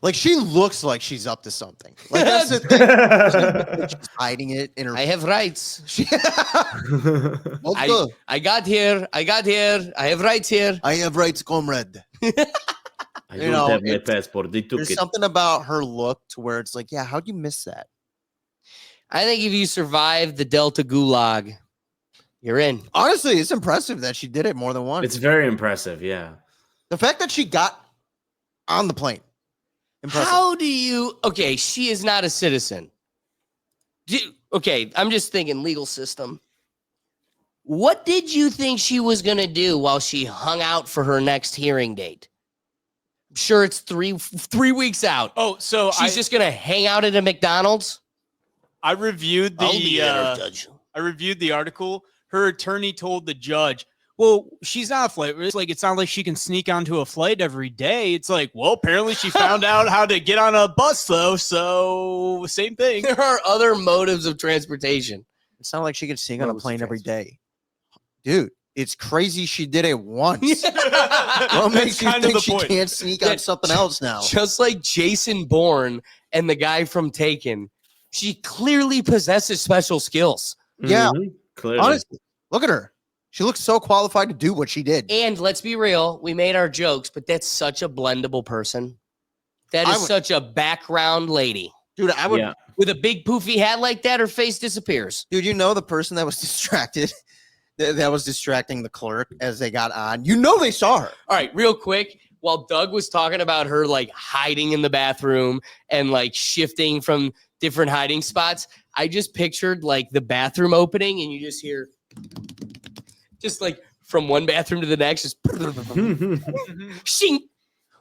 Like, she looks like she's up to something. Like, that's the thing. She's hiding it in her. I have rights. Also, I got here. I have rights here. I have rights, comrade. I You don't know, have my it's- passport. They took There's it. something about her look to where it's like, yeah, how'd you miss that? I think if you survive the Delta Gulag, you're in. Honestly, it's impressive that she did it more than once. It's very impressive. Yeah. The fact that she got on the plane. Impressive. How do you? Okay, she is not a citizen. Okay, I'm just thinking legal system. What did you think she was going to do while she hung out for her next hearing date? I'm sure it's three weeks out. Oh, so She's just going to hang out at a McDonald's? I reviewed I'll be there, the Judge. I reviewed the article. Her attorney told the judge, well, she's not a flight risk. Like, it's not like she can sneak onto a flight every day. It's like, well, apparently she found out how to get on a bus, though. So same thing. There are other motives of transportation. It's not like she could sing on a Modes of plane every transport. day. Dude, it's crazy she did it once. What That's makes you kind of think the she point. can't sneak on something else now? Just like Jason Bourne and the guy from Taken, she clearly possesses special skills. Yeah. Clearly. Honestly, look at her. She looks so qualified to do what she did. And let's be real, we made our jokes, but that's such a blendable person. That is such a background lady. Dude, I would. Yeah. With a big poofy hat like that, her face disappears. Dude, you know the person that was distracted, that was distracting the clerk as they got on. You know they saw her. All right, real quick. While Doug was talking about her like hiding in the bathroom and like shifting from different hiding spots, I just pictured like the bathroom opening and you just hear just like from one bathroom to the next, just shing.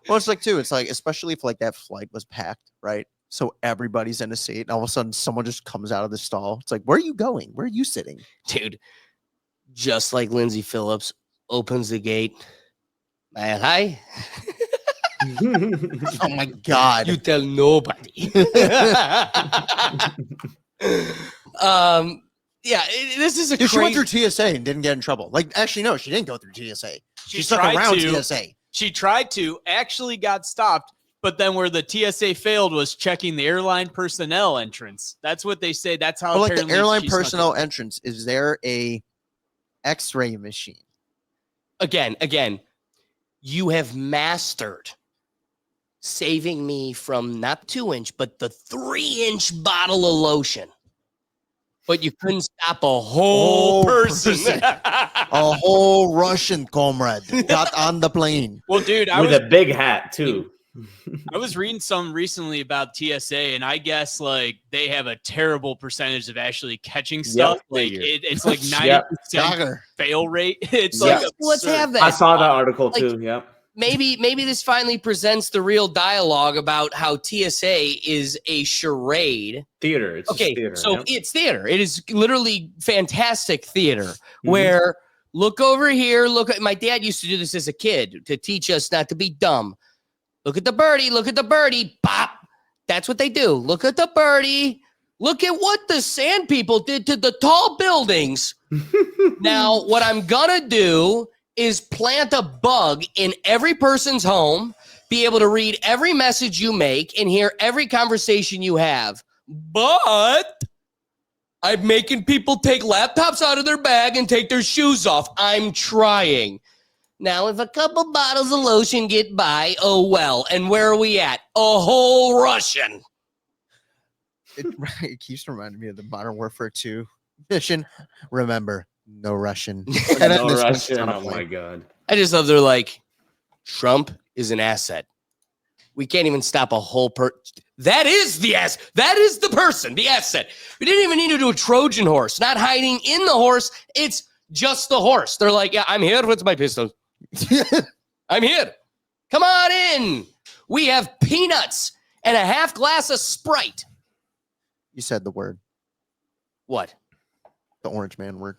Well, it's like, too, it's like, especially if like that flight was packed, right? So everybody's in a seat, and all of a sudden someone just comes out of the stall. It's like, where are you going? Where are you sitting? Dude, just like Lindsay Phillips opens the gate. Hi. Oh my God. You tell nobody. Yeah, this is a Dude, she went crazy. through TSA and didn't get in trouble. Like, actually, no, she didn't go through TSA. She stuck tried around to. TSA. She tried to, actually got stopped, but then where the TSA failed was checking the airline personnel entrance. That's what they say. That's how But like the apparently airline she snuck personnel in. entrance, is there a X-ray machine? Again, you have mastered saving me from not 2-inch, but the 3-inch bottle of lotion. But you couldn't stop a whole person. A whole Russian comrade got on the plane. Well, dude, I With was a big hat too. I was reading some recently about TSA, and I guess like they have a terrible percentage of actually catching stuff. Like figured. it's like 90% Yep. Dagger. fail rate. It's Yeah. like Let's absurd. have that. I saw that article Like- too. Yep. Maybe this finally presents the real dialogue about how TSA is a charade. Theater. It's just Okay, theater. so yep. it's theater. It is literally fantastic theater Mm-hmm. where look over here. Look at my dad used to do this as a kid to teach us not to be dumb. Look at the birdie. Look at the birdie. Bop. That's what they do. Look at the birdie. Look at what the sand people did to the tall buildings. Now, what I'm going to do is plant a bug in every person's home, be able to read every message you make and hear every conversation you have. But I'm making people take laptops out of their bag and take their shoes off. I'm trying. Now, if a couple bottles of lotion get by, oh well. And where are we at? A whole Russian. It keeps reminding me of the Modern Warfare 2 mission. Remember, no Russian. And then No this one's Russian. on a Oh my plane. god. I just love they're like, Trump is an asset. We can't even stop a whole That is the ass. That is the person, the asset. We didn't even need to do a Trojan horse, not hiding in the horse. It's just the horse. They're like, yeah, I'm here with my pistol. I'm here. Come on in. We have peanuts and a half glass of Sprite. You said the word, What? the orange man word.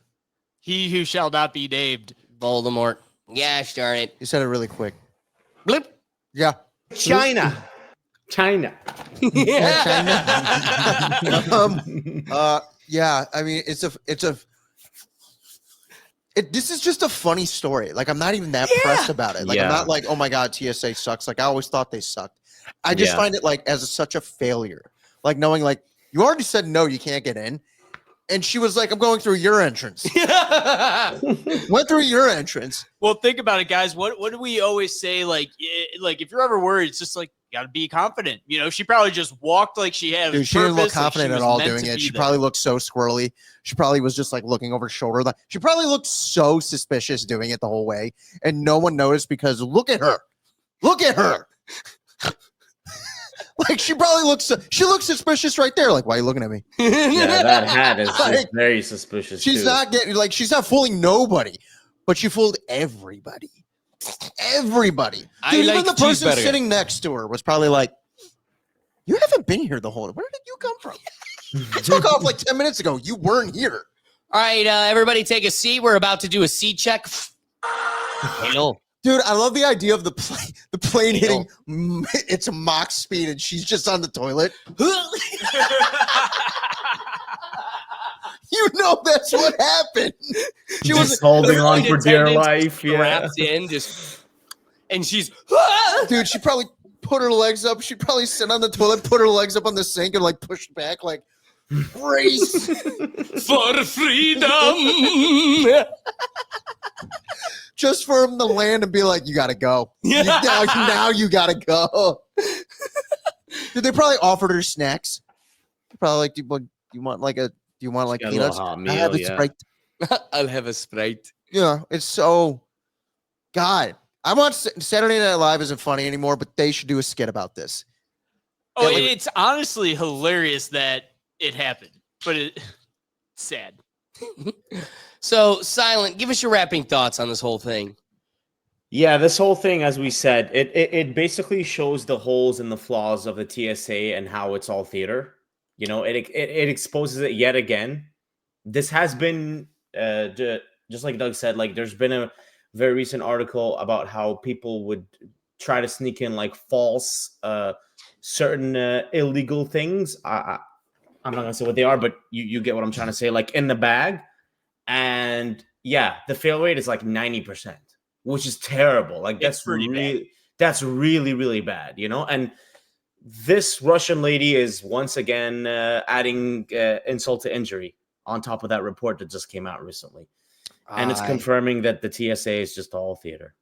He who shall not be named. Voldemort. Gosh darn it. You said it really quick. Blip. Yeah. China. Yeah, I mean, this is just a funny story. Like, I'm not even that pressed about it. Like, I'm Yeah. not like, oh my God, TSA sucks. Like, I always thought they sucked. I just find it like as such a failure. Like knowing like you already said no, you can't get in. And she was like, I'm going through your entrance. Went through your entrance. Well, think about it, guys. What do we always say? Like if you're ever worried, it's just like you got to be confident. You know, she probably just walked like she had. Dude, she didn't look purpose, like confident she at was all meant doing to it. be She there. probably looked so squirrely. She probably was just like looking over her shoulder. Like, she probably looked so suspicious doing it the whole way. And no one noticed because look at her. Look at her. Like, she probably looks suspicious right there. Like, why are you looking at me? Yeah, that hat is Like, just very suspicious. She's too. not getting, like, she's not fooling nobody, but she fooled everybody. Everybody. I Dude, even like the person cheeseburger. sitting next to her was probably like, you haven't been here the whole time. Where did you come from? You took off like 10 minutes ago. You weren't here. All right, everybody take a seat. We're about to do a seat check. Hello. Dude, I love the idea of the plane hitting its Mach speed and she's just on the toilet. You know that's what happened. She just was holding on flight for dear attendant life. Yeah. Strapped in, and she's dude, she probably put her legs up. She'd probably sit on the toilet, put her legs up on the sink and like push back like Race. For freedom. Just for him to land and be like, you gotta go. Now you gotta go. Dude, they probably offered her snacks. Probably like, do you want like Got a little peanuts? hot I meal, have a yeah. Sprite. I'll have a Sprite. Yeah, it's so. God, I'm on Saturday Night Live isn't funny anymore, but they should do a skit about this. Oh, Yeah, like- it's honestly hilarious that it happened, but it's sad. So, Silent, give us your wrapping thoughts on this whole thing. Yeah, this whole thing, as we said, it basically shows the holes and the flaws of the TSA and how it's all theater. You know, it exposes it yet again. This has been just like Doug said, like there's been a very recent article about how people would try to sneak in like false certain illegal things. I'm not gonna say what they are, but you get what I'm trying to say, like in the bag. And yeah, the fail rate is like 90%, which is terrible. Like It's pretty bad. That's really, really bad, you know? And this Russian lady is once again adding insult to injury on top of that report that just came out recently. And it's confirming that the TSA is just all theater.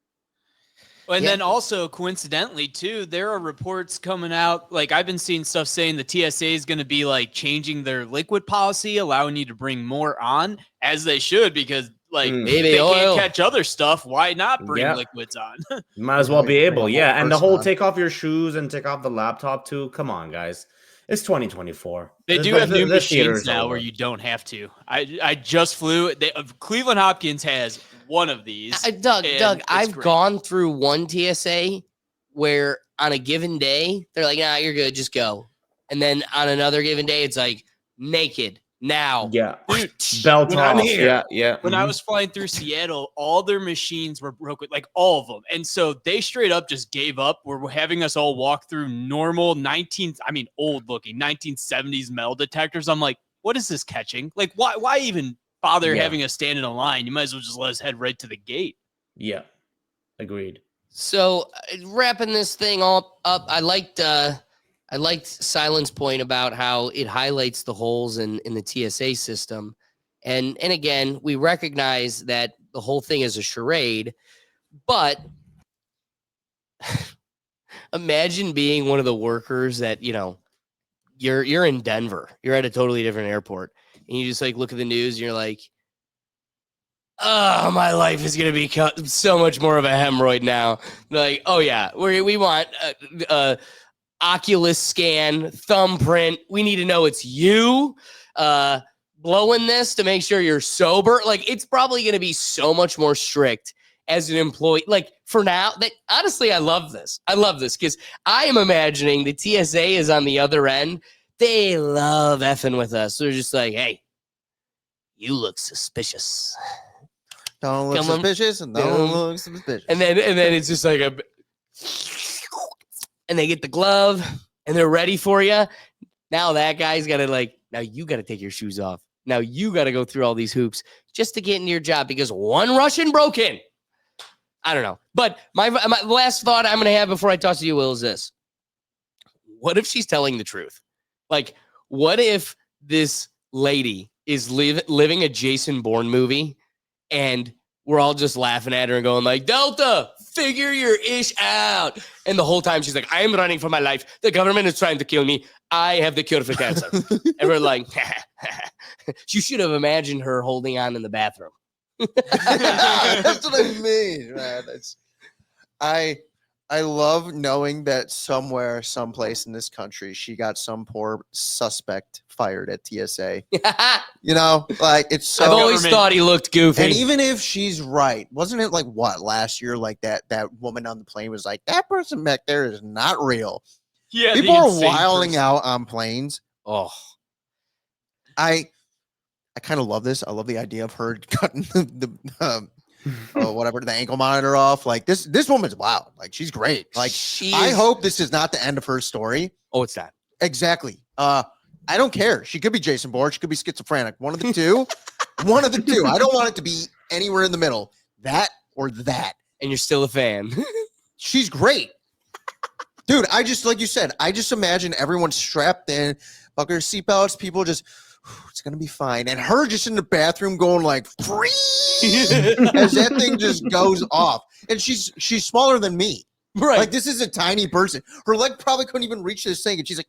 And Yeah. then also coincidentally too, there are reports coming out. Like I've been seeing stuff saying the TSA is going to be like changing their liquid policy, allowing you to bring more on, as they should, because like Baby they oil. can't catch other stuff. Why not bring Yeah. liquids on? You might as well be Bring a able, whole yeah. And the person whole on. take off your shoes and take off the laptop too. Come on, guys. It's 2024. They The- do the- have the- new the theater machines is now over. where you don't have to. I just flew. Cleveland Hopkins has one of these. Doug, and it's I've great. gone through one TSA where on a given day, they're like, nah, you're good, just go. And then on another given day, it's like naked now. Yeah. Dude, Belt when I'm off. here. Yeah, yeah. When I mhm. was flying through Seattle, all their machines were broken, like all of them. And so they straight up just gave up. We're having us all walk through normal old looking 1970s metal detectors. I'm like, what is this catching? Like, why even bother Yeah. having us stand in a line? You might as well just let us head right to the gate. Yeah. Agreed. So wrapping this thing all up, I liked Silent's point about how it highlights the holes in the TSA system. And again, we recognize that the whole thing is a charade, but imagine being one of the workers that, you know, you're in Denver, you're at a totally different airport, and you just like look at the news and you're like, oh, my life is going to become so much more of a hemorrhoid now. Like, oh yeah, we want Oculus scan, thumbprint. We need to know it's you blowing this to make sure you're sober. Like, it's probably going to be so much more strict as an employee. Like, for now, that honestly, I love this. I love this because I am imagining the TSA is on the other end. They love effing with us. They're just like, hey, you look suspicious. Don't look Come on. suspicious and Yeah. don't look suspicious. And then it's just like and they get the glove and they're ready for you. Now that guy's got to now you got to take your shoes off. Now you got to go through all these hoops just to get into your job because one Russian broke in. I don't know. But my last thought I'm going to have before I toss to you, Will, is this. What if she's telling the truth? Like, what if this lady is living a Jason Bourne movie and we're all just laughing at her and going like, Delta, figure your ish out. And the whole time she's like, I am running for my life. The government is trying to kill me. I have the cure for cancer. And we're like, you should have imagined her holding on in the bathroom. That's what I mean, man. I love knowing that somewhere, someplace in this country, she got some poor suspect fired at TSA. You know, like it's so. I've always Government- thought he looked goofy. And even if she's right, wasn't it like what last year? Like that woman on the plane was like, that person back there is not real. Yeah, People are wilding out on planes. oh, I kind of love this. I love the idea of her cutting the ankle monitor off. Like this woman's wild. Like she's great. Like I hope this is not the end of her story. Oh, it's not. Exactly. I don't care. She could be Jason Bourne. She could be schizophrenic. One of the two. One of the two. I don't want it to be anywhere in the middle. That or that. And you're still a fan. She's great. Dude, I just, like you said, I just imagine everyone strapped in, buckle your seatbelts. People just, it's going to be fine. And her just in the bathroom going like, free as that thing just goes off. And she's smaller than me. Right. Like, this is a tiny person. Her leg probably couldn't even reach this thing. And she's like,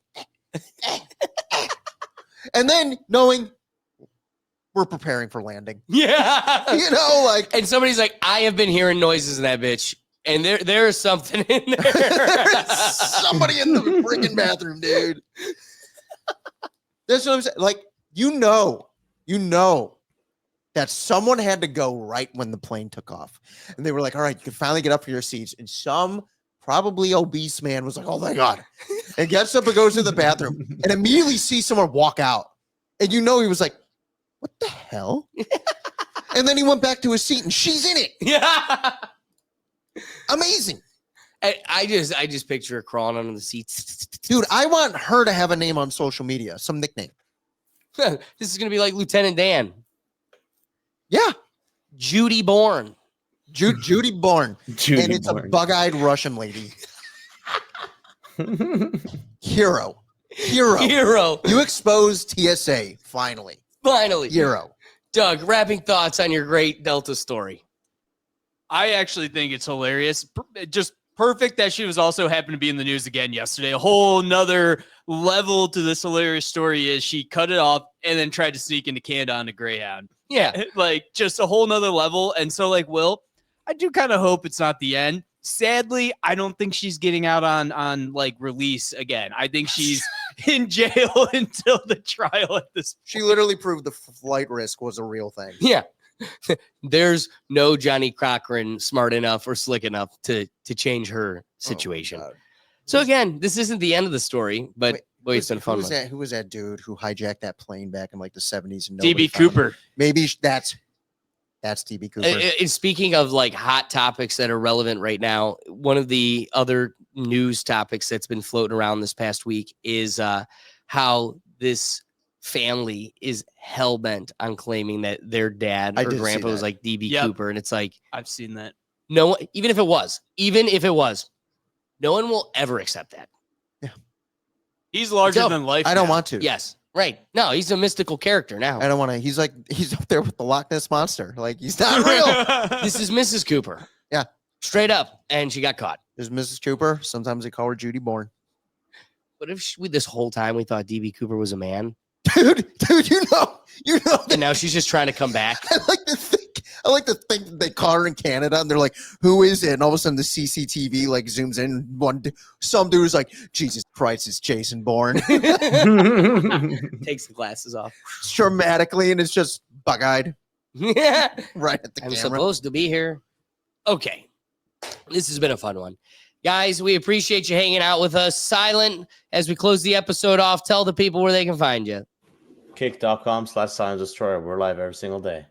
and then knowing we're preparing for landing. Yeah. You know, like, and somebody's like, I have been hearing noises in that bitch. And there is something in there. there's somebody in the freaking bathroom, dude. That's what I'm saying. Like, you know that someone had to go right when the plane took off. And they were like, all right, you can finally get up for your seats. And some probably obese man was like, oh my God. And gets up and goes to the bathroom and immediately sees someone walk out. And you know, he was like, what the hell? And then he went back to his seat and she's in it. Yeah. Amazing. I just picture her crawling under the seats. Dude, I want her to have a name on social media, some nickname. This is going to be like Lieutenant Dan. Yeah. Judy Bourne. Judy Bourne. Judy and it's Bourne. a bug-eyed Russian lady. Hero. You exposed TSA, finally. Hero. Doug, wrapping thoughts on your great Delta story. I actually think it's hilarious. Just perfect that she was also happened to be in the news again yesterday. A whole nother level to this hilarious story is she cut it off and then tried to sneak into Canada on a Greyhound. Yeah. Like just a whole nother level. And so like, Will, I do kind of hope it's not the end. Sadly, I don't think she's getting out on like release again. I think she's in jail until the trial at this point. She literally proved the flight risk was a real thing. Yeah. There's no Johnny Cochran smart enough or slick enough to change her situation. Oh, so again, this isn't the end of the story, but boy, it's been a fun one. Who was that dude who hijacked that plane back in like the 70s? And DB Cooper. Maybe that's DB Cooper. And speaking of like hot topics that are relevant right now, one of the other news topics that's been floating around this past week is how this family is hell-bent on claiming that their dad or grandpa was like DB Cooper. And it's like, I've seen that. No, even if it was, no one will ever accept that. Yeah. He's larger than life. I don't want to. Yes. Right. No, he's a mystical character now. I don't want to. He's up there with the Loch Ness Monster. Like, he's not real. This is Mrs. Cooper. Yeah. Straight up. And she got caught. There's Mrs. Cooper. Sometimes they call her Judy Bourne. What if this whole time we thought DB Cooper was a man? Dude, you know. And now she's just trying to come back. I like to think that they caught her in Canada and they're like, who is it? And all of a sudden the CCTV like zooms in. Some dude is like, Jesus Christ, it's Jason Bourne. Takes the glasses off. Dramatically, and it's just bug-eyed. Yeah. Right at the I'm camera. supposed to be here. Okay. This has been a fun one. Guys, we appreciate you hanging out with us. Silent, as we close the episode off, tell the people where they can find you. Kick.com/Silent Destroyer. We're live every single day.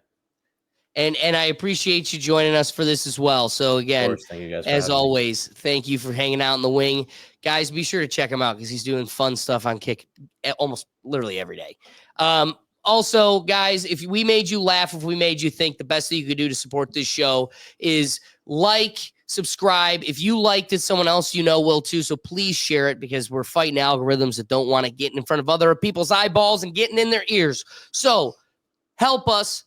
And I appreciate you joining us for this as well. So again, Thank you guys for as having me. always, thank you for hanging out in the wing. Guys, be sure to check him out because he's doing fun stuff on Kick almost literally every day. Also, guys, if we made you laugh, if we made you think, the best thing you could do to support this show is like, subscribe. If you liked it, someone else you know will too. So please share it because we're fighting algorithms that don't want to get in front of other people's eyeballs and getting in their ears. So help us.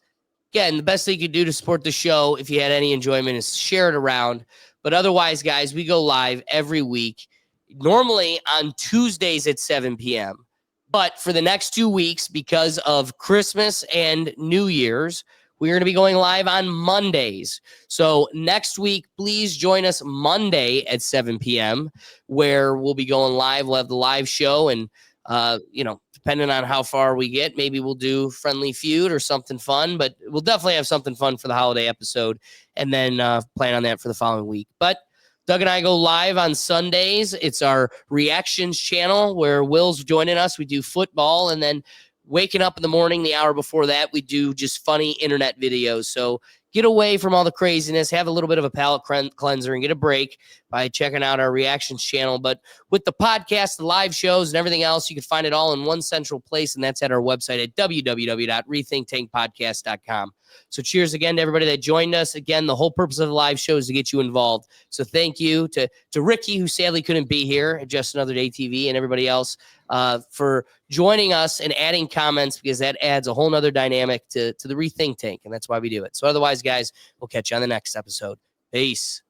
Again, the best thing you could do to support the show, if you had any enjoyment, is share it around. But otherwise, guys, we go live every week, normally on Tuesdays at 7 p.m. But for the next 2 weeks, because of Christmas and New Year's, we're going to be going live on Mondays. So next week, please join us Monday at 7 p.m., where we'll be going live. We'll have the live show, and, depending on how far we get, maybe we'll do Friendly Feud or something fun, but we'll definitely have something fun for the holiday episode and then plan on that for the following week. But Doug and I go live on Sundays. It's our reactions channel where Will's joining us. We do football, and then waking up in the morning, the hour before that, we do just funny internet videos. So get away from all the craziness, have a little bit of a palate cleanser, and get a break by checking out our reactions channel. But with the podcast, the live shows, and everything else, you can find it all in one central place, and that's at our website at www.rethinktankpodcast.com. So cheers again to everybody that joined us. Again, the whole purpose of the live show is to get you involved. So thank you to Ricky, who sadly couldn't be here at Just Another Day TV, and everybody else for joining us and adding comments, because that adds a whole nother dynamic to the Rethink Tank, and that's why we do it. So otherwise, guys, we'll catch you on the next episode. Peace.